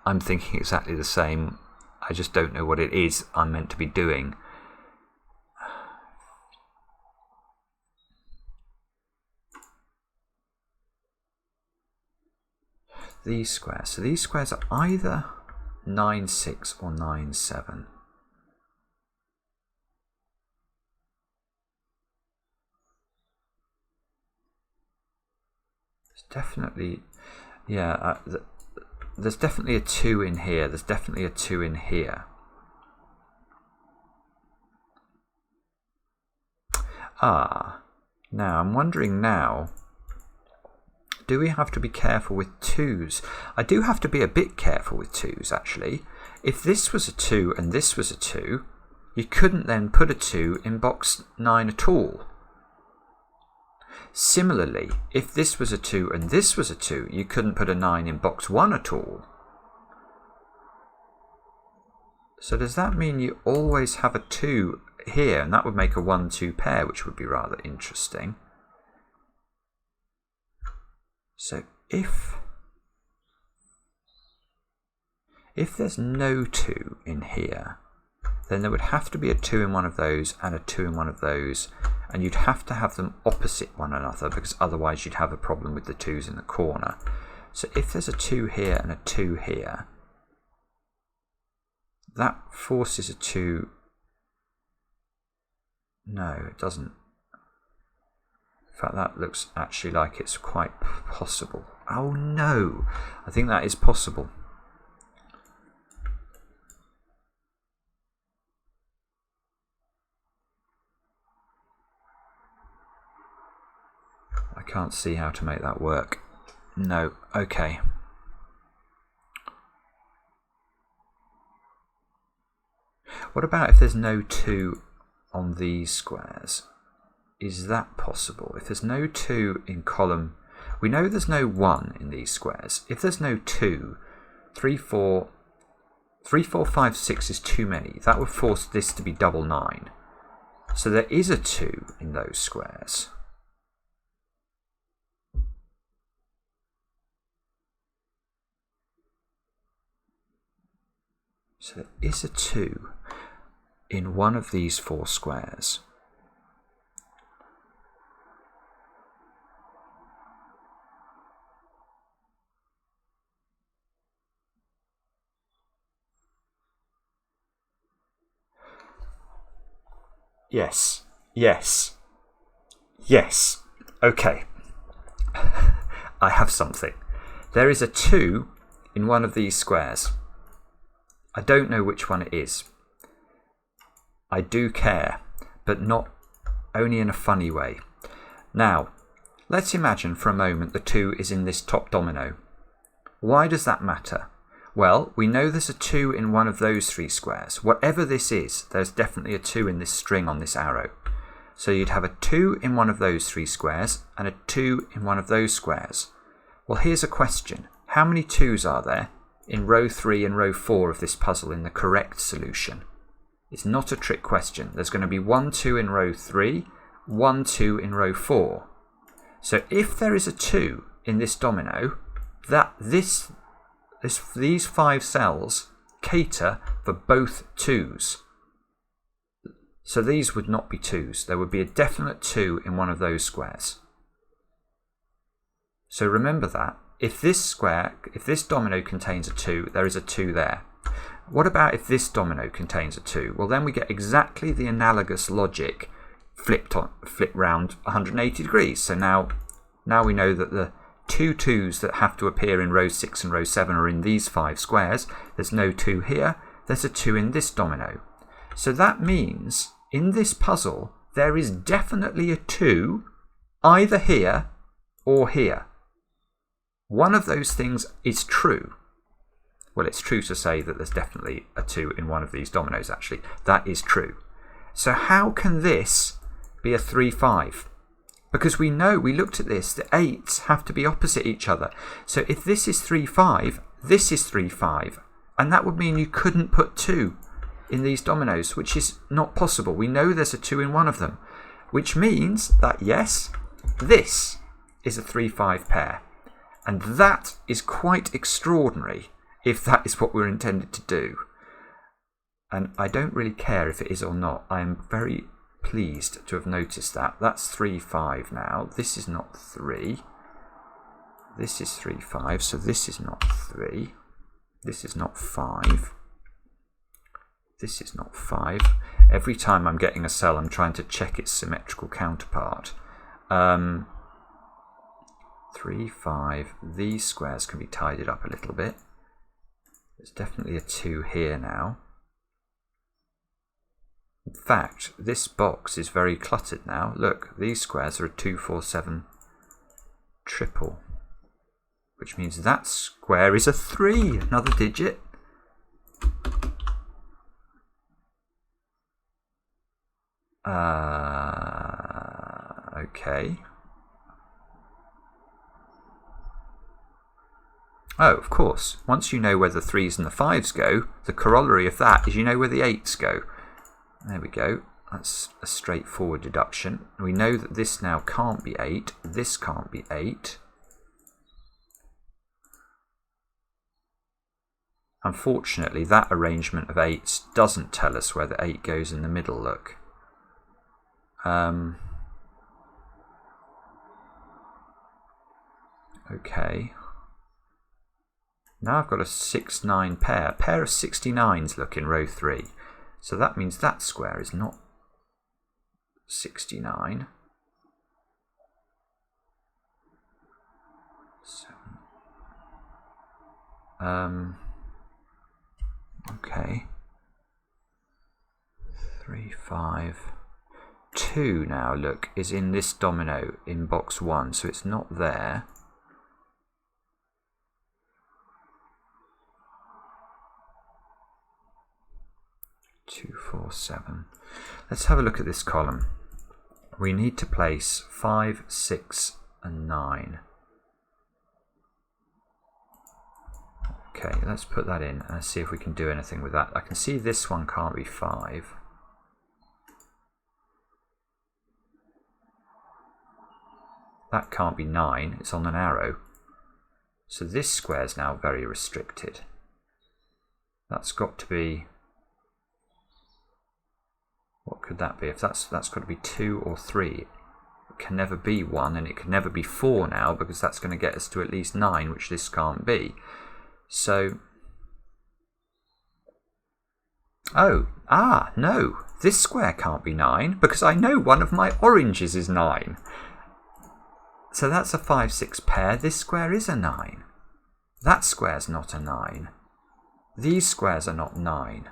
I'm thinking exactly the same. I just don't know what it is I'm meant to be doing. These squares. So these squares are either 9, 6 or 9, 7. It's definitely, yeah, there's definitely a 2 in here. There's definitely a 2 in here. Now I'm wondering now, do we have to be careful with 2s? I do have to be a bit careful with 2s, actually. If this was a 2 and this was a 2, you couldn't then put a 2 in box 9 at all. Similarly, if this was a 2 and this was a 2, you couldn't put a 9 in box 1 at all. So does that mean you always have a 2 here, and that would make a 1-2 pair, which would be rather interesting. So if there's no 2 in here, then there would have to be a 2 in one of those and a 2 in one of those, and you'd have to have them opposite one another, because otherwise you'd have a problem with the 2s in the corner. So if there's a 2 here and a 2 here, that forces a 2. No, it doesn't. In fact, that looks actually like it's quite possible. Oh no, I think that is possible. I can't see how to make that work. No, okay. What about if there's no 2 on these squares? Is that possible? If there's no 2 in column, we know there's no 1 in these squares. If there's no 2, 3, 4, 5, 6 is too many. That would force this to be double 9. So there is a 2 in those squares. So there is a 2 in one of these 4 squares. Yes, yes, yes. Okay. I have something. There is a 2 in one of these squares. I don't know which one it is. I do care, but not only in a funny way. Now, let's imagine for a moment the 2 is in this top domino. Why does that matter? Well, we know there's a 2 in one of those 3 squares. Whatever this is, there's definitely a 2 in this string on this arrow. So you'd have a 2 in one of those 3 squares and a 2 in one of those squares. Well, here's a question. How many 2s are there in row 3 and row 4 of this puzzle in the correct solution. It's not a trick question. There's going to be 1, 2 in row 3, 1, 2 in row 4. So if there is a 2 in this domino, these 5 cells cater for both 2s. So these would not be 2s. There would be a definite 2 in one of those squares. So remember that. If this domino contains a 2, there is a 2 there. What about if this domino contains a 2? Well, then we get exactly the analogous logic flipped round 180 degrees. So now we know that the 2 2s that have to appear in row 6 and row 7 are in these 5 squares. There's no 2 here. There's a 2 in this domino. So that means in this puzzle there is definitely a 2 either here or here. One of those things is true. Well, it's true to say that there's definitely a 2 in one of these dominoes, actually. That is true. So how can this be a 3, 5? Because we know, we looked at this, the 8s have to be opposite each other. So if this is 3, 5, this is 3, 5. And that would mean you couldn't put 2 in these dominoes, which is not possible. We know there's a 2 in one of them, which means that, yes, this is a 3, 5 pair. And that is quite extraordinary if that is what we're intended to do. And I don't really care if it is or not. I am very pleased to have noticed that. That's 3, 5 now. This is not 3. This is 3, 5. So this is not 3. This is not 5. This is not 5. Every time I'm getting a cell, I'm trying to check its symmetrical counterpart. 3, 5. These squares can be tidied up a little bit. There's definitely a 2 here now. In fact, this box is very cluttered now. Look, these squares are a 2, 4, 7 triple, which means that square is a 3, another digit. Okay. Oh, of course. Once you know where the 3s and the 5s go, the corollary of that is you know where the 8s go. There we go. That's a straightforward deduction. We know that this now can't be 8. This can't be 8. Unfortunately, that arrangement of 8s doesn't tell us where the 8 goes in the middle, look. Okay. Now I've got a 6, 9 pair. A pair of 69s, look, in row 3. So that means that square is not 69. 7. Okay. 3, 5. 2 now, look, is in this domino in box 1, so it's not there. Two, 4, 7. Let's have a look at this column. We need to place 5, 6, and 9. Okay, let's put that in and see if we can do anything with that. I can see this one can't be 5. That can't be 9, it's on an arrow. So this square is now very restricted. That's got to be... What could that be? If that's got to be 2 or 3. It can never be 1, and it can never be 4 now, because that's going to get us to at least 9, which this can't be. So... no. This square can't be 9, because I know one of my oranges is 9. So that's a 5, 6 pair. This square is a 9. That square's not a 9. These squares are not 9.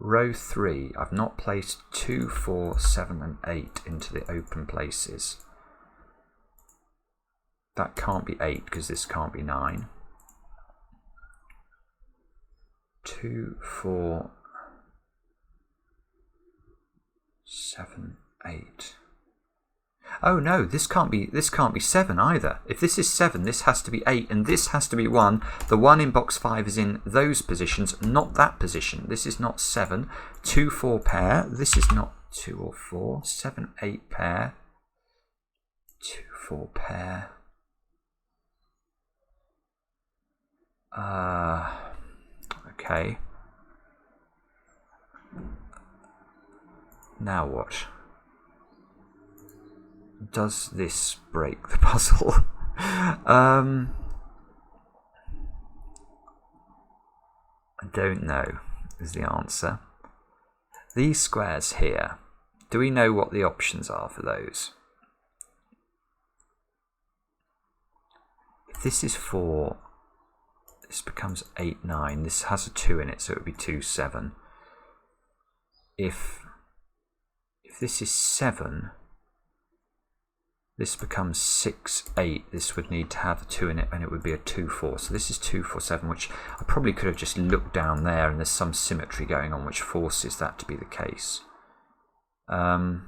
Row 3, I've not placed 2, 4, 7 and 8 into the open places. That can't be 8 because this can't be 9. 2, 4, 7, 8. Oh no, this can't be 7 either. If this is 7, this has to be 8, and this has to be 1. The 1 in box 5 is in those positions, not that position. This is not 7. 2, 4 pair. This is not 2 or 4. 7, 8 pair. 2, 4 pair. Okay. Now what? Does this break the puzzle? I don't know is the answer. These squares here, do we know what the options are for those? If this is 4, this becomes 8, 9. This has a 2 in it, so it would be 2, 7. If this is 7, this becomes 6, 8. This would need to have a 2 in it, and it would be a 2, 4. So this is 2, 4, 7, which I probably could have just looked down there, and there's some symmetry going on which forces that to be the case. 2,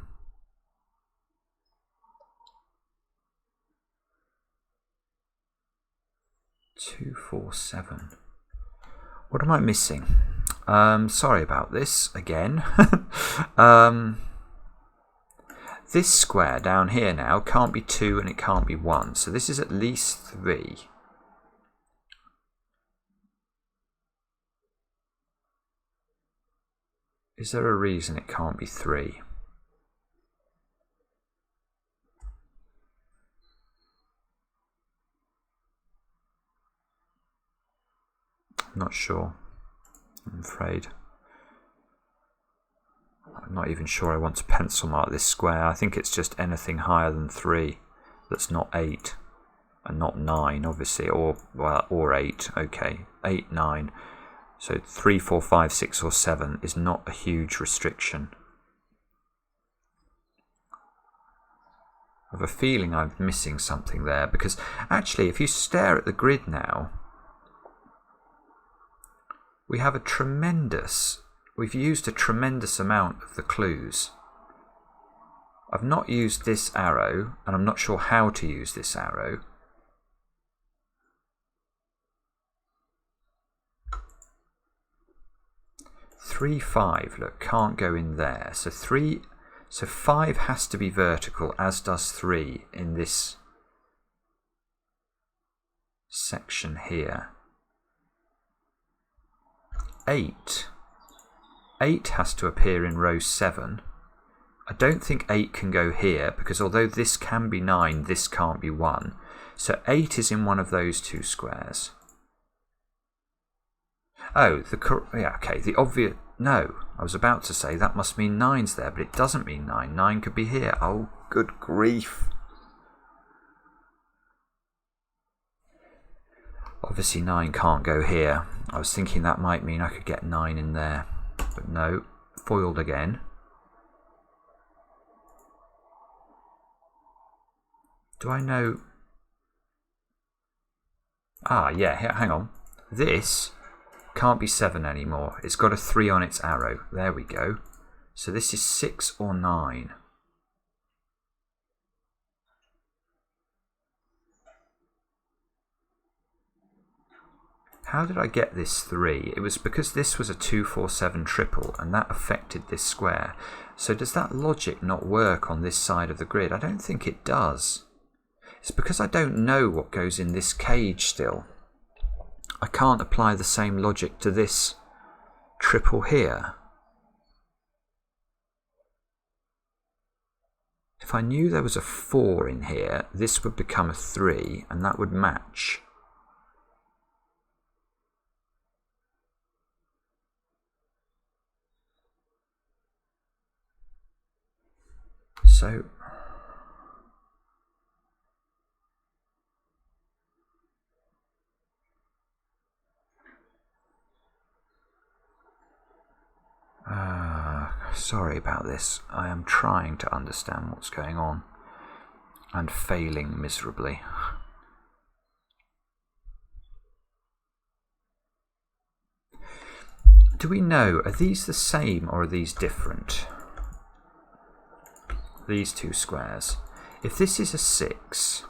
4, 7. What am I missing? Sorry about this again. This square down here now can't be 2 and it can't be 1. So this is at least 3. Is there a reason it can't be 3? I'm not sure, I'm afraid. I'm not even sure I want to pencil mark this square. I think it's just anything higher than 3 that's not 8 and not 9, obviously, or 8. Okay, 8, 9. So 3, 4, 5, 6 or 7 is not a huge restriction. I have a feeling I'm missing something there, because actually if you stare at the grid now, we've used a tremendous amount of the clues. I've not used this arrow, and I'm not sure how to use this arrow. Three, 5, look, can't go in there. So 5 has to be vertical, as does 3 in this section here. 8 has to appear in row 7. I don't think 8 can go here, because although this can be 9, this can't be 1. So 8 is in one of those two squares. Oh, the obvious... No, I was about to say that must mean 9's there, but it doesn't mean 9. 9 could be here. Oh, good grief. Obviously 9 can't go here. I was thinking that might mean I could get 9 in there. But no, foiled again. Do I know? Ah, yeah, hang on. This can't be 7 anymore. It's got a 3 on its arrow. There we go. So this is 6 or 9. How did I get this 3? It was because this was a 2, 4, 7 triple, and that affected this square. So does that logic not work on this side of the grid? I don't think it does. It's because I don't know what goes in this cage still. I can't apply the same logic to this triple here. If I knew there was a 4 in here, this would become a 3, and that would match. So sorry about this. I am trying to understand what's going on and failing miserably. Do we know, are these the same or are these different? these two squares. If this is a 6,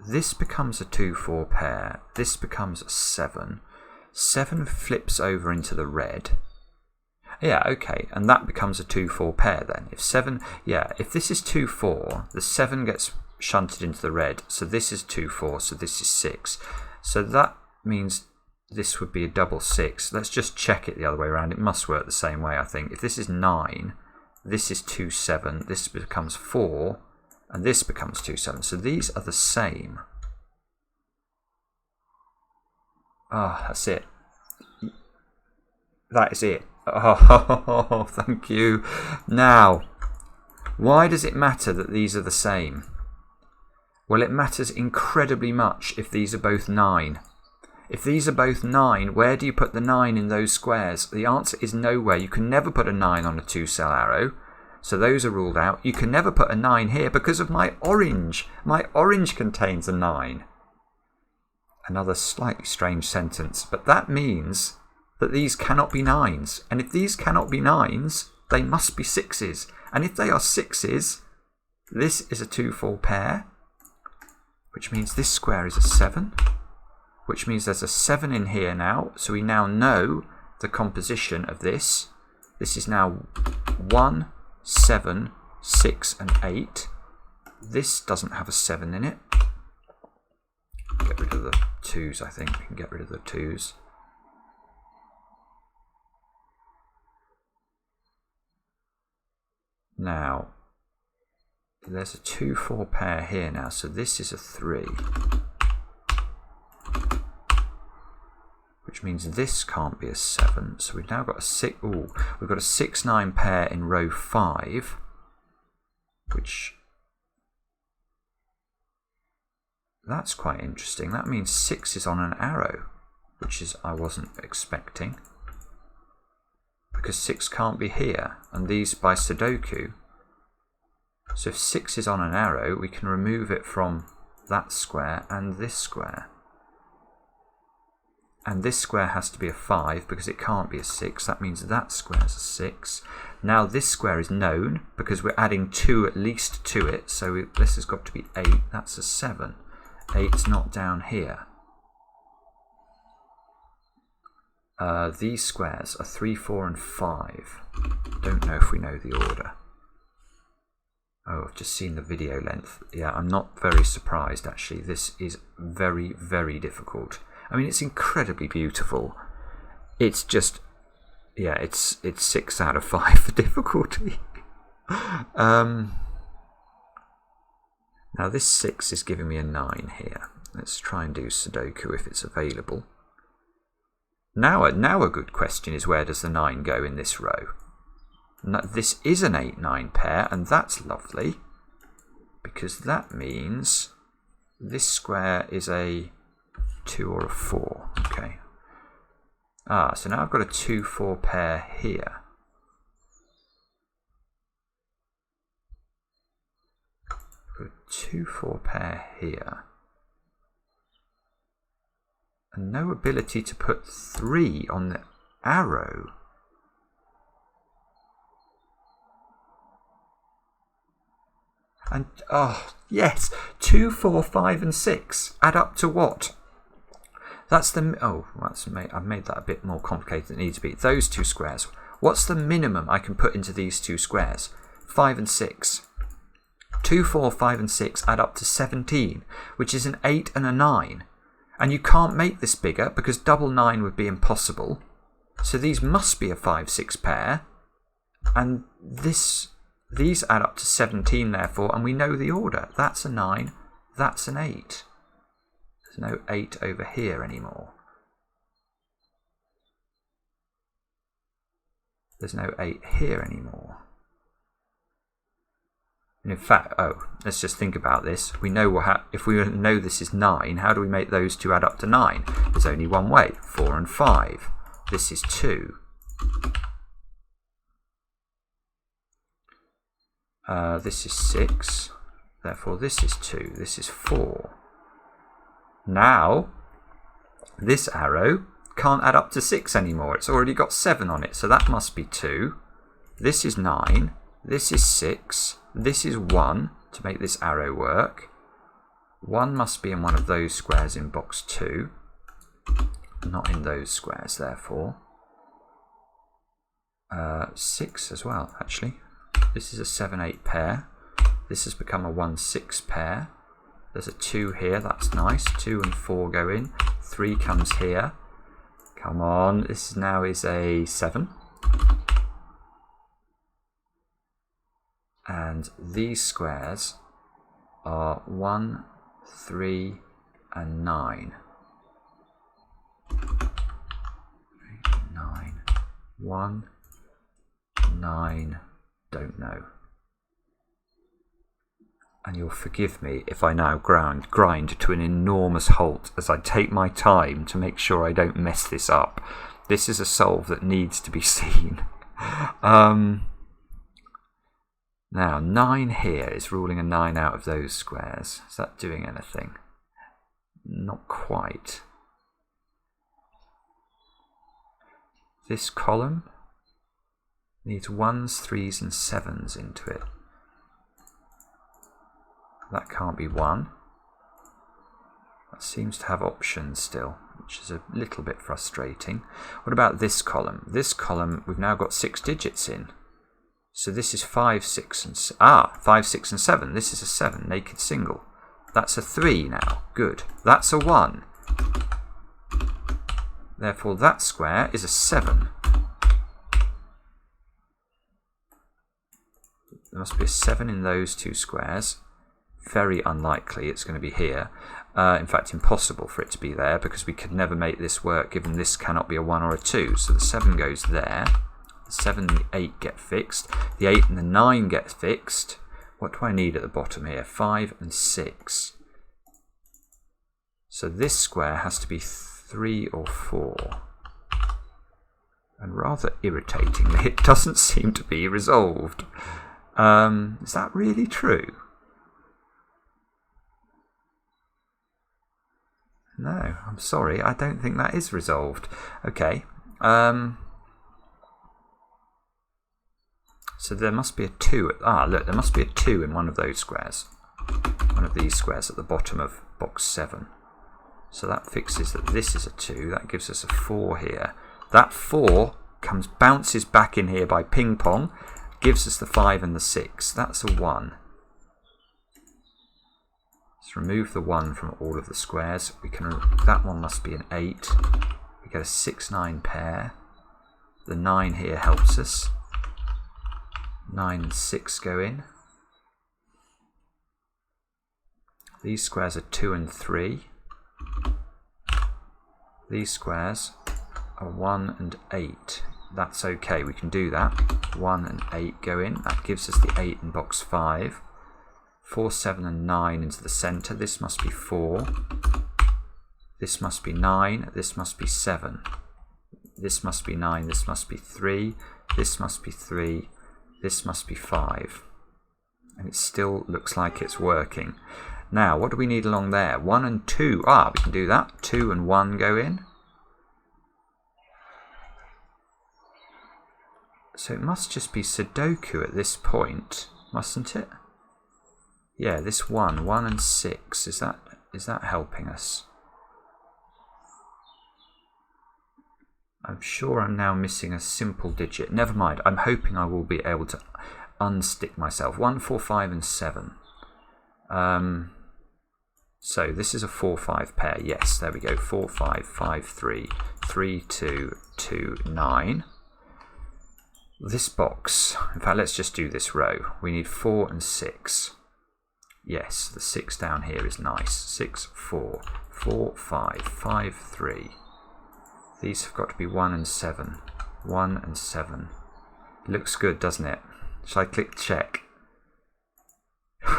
this becomes a 2-4 pair, this becomes a 7. 7 flips over into the red. Yeah, okay, and that becomes a 2-4 pair then. If 7, yeah, if this is 2-4, the 7 gets shunted into the red, so this is 2-4, so this is 6. So that means this would be a double 6. Let's just check it the other way around. It must work the same way, I think. If this is 9, this is 2-7, this becomes 4, and this becomes 2-7. So these are the same. Ah, that's it. That is it. Oh, thank you. Now, why does it matter that these are the same? Well, it matters incredibly much if these are both 9. If these are both 9, where do you put the 9 in those squares? The answer is nowhere. You can never put a 9 on a 2-cell arrow. So those are ruled out. You can never put a 9 here because of my orange. My orange contains a 9. Another slightly strange sentence, but that means that these cannot be 9s. And if these cannot be 9s, they must be 6s. And if they are 6s, this is a 2-4 pair, which means this square is a 7, which means there's a 7 in here now. So we now know the composition of this. This is now 1, 7, 6, and 8. This doesn't have a 7 in it. Get rid of the 2s, I think. We can get rid of the 2s. Now, there's a 2-4 pair here now, so this is a 3. Which means this can't be a 7. So we've now got a 6. Ooh, we've got a 6-9 pair in row 5, which that's quite interesting. That means 6 is on an arrow, which is I wasn't expecting. Because 6 can't be here, and these by Sudoku. So if 6 is on an arrow, we can remove it from that square and this square. And this square has to be a 5 because it can't be a 6. That means that square is a 6. Now this square is known because we're adding 2 at least to it. So this has got to be 8. That's a 7. 8's not down here. These squares are 3, 4, and 5. Don't know if we know the order. Oh, I've just seen the video length. Yeah, I'm not very surprised actually. This is very, very difficult. I mean, it's incredibly beautiful. It's just, yeah, it's 6 out of 5 for difficulty. Now this 6 is giving me a 9 here. Let's try and do Sudoku if it's available. Now a good question is, where does the 9 go in this row? Now, this is an 8-9 pair, and that's lovely, because that means this square is a 2 or a 4. Okay. So now I've got a 2-4 pair here. I've got a 2-4 pair here. And no ability to put 3 on the arrow. And, oh, yes, 2, 4, 5, and 6 add up to what? That's the, oh, I've made that a bit more complicated than it needs to be. Those two squares. What's the minimum I can put into these two squares? 5 and 6. 2, 4, 5, and 6 add up to 17, which is an 8 and a 9. And you can't make this bigger because double 9 would be impossible. So these must be a 5, 6 pair. And these add up to 17 therefore, and we know the order. That's a 9, that's an 8. There's no 8 over here anymore. There's no 8 here anymore. And in fact, let's just think about this. We know if we know this is 9, how do we make those two add up to 9? There's only one way, 4 and 5. This is 2. This is 6. Therefore, this is 2. This is 4. Now, this arrow can't add up to 6 anymore. It's already got 7 on it, so that must be 2. This is 9. This is 6. This is 1 to make this arrow work. 1 must be in one of those squares in box 2. Not in those squares, therefore. 6 as well, actually. This is a 7-8 pair. This has become a 1-6 pair. There's a 2 here, that's nice. 2 and 4 go in. 3 comes here. Come on, this now is a 7. And these squares are 1, 3, and 9. 9. 1, 9, don't know. And you'll forgive me if I now grind to an enormous halt as I take my time to make sure I don't mess this up. This is a solve that needs to be seen. Now, 9 here is ruling a 9 out of those squares. Is that doing anything? Not quite. This column needs 1s, 3s, and 7s into it. That can't be 1. That seems to have options still, which is a little bit frustrating. What about this column? This column, we've now got 6 digits in. So this is 5, 6, and 5, 6, and 7. This is a 7, naked single. That's a 3 now. Good. That's a 1. Therefore, that square is a 7. There must be a 7 in those 2 squares. Very unlikely it's going to be here. In fact, impossible for it to be there because we could never make this work given this cannot be a 1 or a 2. So the 7 goes there. The 7 and the 8 get fixed. The 8 and the 9 get fixed. What do I need at the bottom here? 5 and 6. So this square has to be 3 or 4. And rather irritatingly, it doesn't seem to be resolved. Is that really true? No, I'm sorry, I don't think that is resolved. Okay. So there must be a 2. Look, there must be a 2 in one of those squares. One of these squares at the bottom of box 7. So that fixes that this is a 2. That gives us a 4 here. That 4 bounces back in here by ping pong. Gives us the 5 and the 6. That's a 1. Let's remove the 1 from all of the squares. That one must be an 8. We get a 6-9 pair. The 9 here helps us. 9 and 6 go in. These squares are 2 and 3. These squares are 1 and 8. That's okay, we can do that. 1 and 8 go in. That gives us the 8 in box 5. 4, 7 and 9 into the centre. This must be 4. This must be 9. This must be 7. This must be 9. This must be 3. This must be 3. This must be 5. And it still looks like it's working. Now, what do we need along there? 1 and 2. We can do that. 2 and 1 go in. So it must just be Sudoku at this point, mustn't it? Yeah, this 1 and 6. Is that helping us? I'm sure I'm now missing a simple digit. Never mind. I'm hoping I will be able to unstick myself. 1, 4, 5, and 7. So this is a 4, 5 pair. Yes, there we go. 4, 5, 5, 3, 3, 2, 2, 9. This box, in fact, let's just do this row. We need 4 and 6. Yes, the 6 down here is nice. 6, 4, 4, 5, 5, 3. These have got to be 1 and 7. 1 and 7. Looks good, doesn't it? Shall I click check?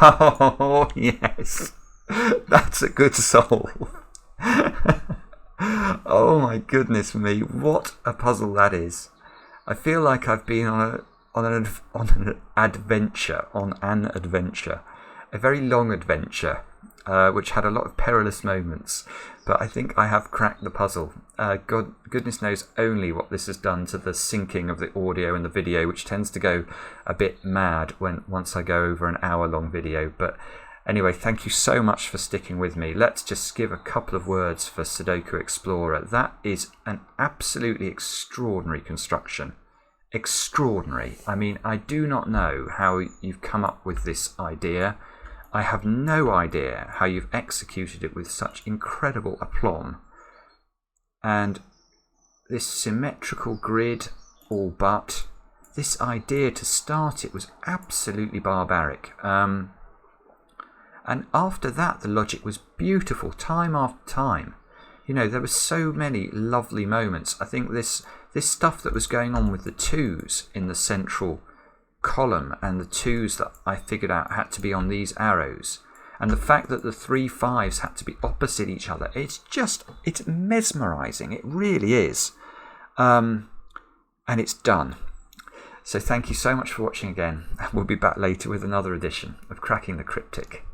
Oh, yes. That's a good solve. Oh my goodness me, what a puzzle that is. I feel like I've been on an adventure, a very long adventure. which had a lot of perilous moments. But I think I have cracked the puzzle. Goodness knows only what this has done to the syncing of the audio and the video, which tends to go a bit mad once I go over an hour-long video. But anyway, thank you so much for sticking with me. Let's just give a couple of words for SudokuExplorer. That is an absolutely extraordinary construction. Extraordinary. I mean, I do not know how you've come up with this idea. I have no idea how you've executed it with such incredible aplomb. And this symmetrical grid, all but, this idea to start it was absolutely barbaric. And after that, the logic was beautiful, time after time. You know, there were so many lovely moments. I think this stuff that was going on with the twos in the central column and the twos that I figured out had to be on these arrows, and the fact that the 3 5s had to be opposite each other, it's mesmerizing. It really is. And it's done. So thank you so much for watching again. We'll be back later with another edition of Cracking the Cryptic.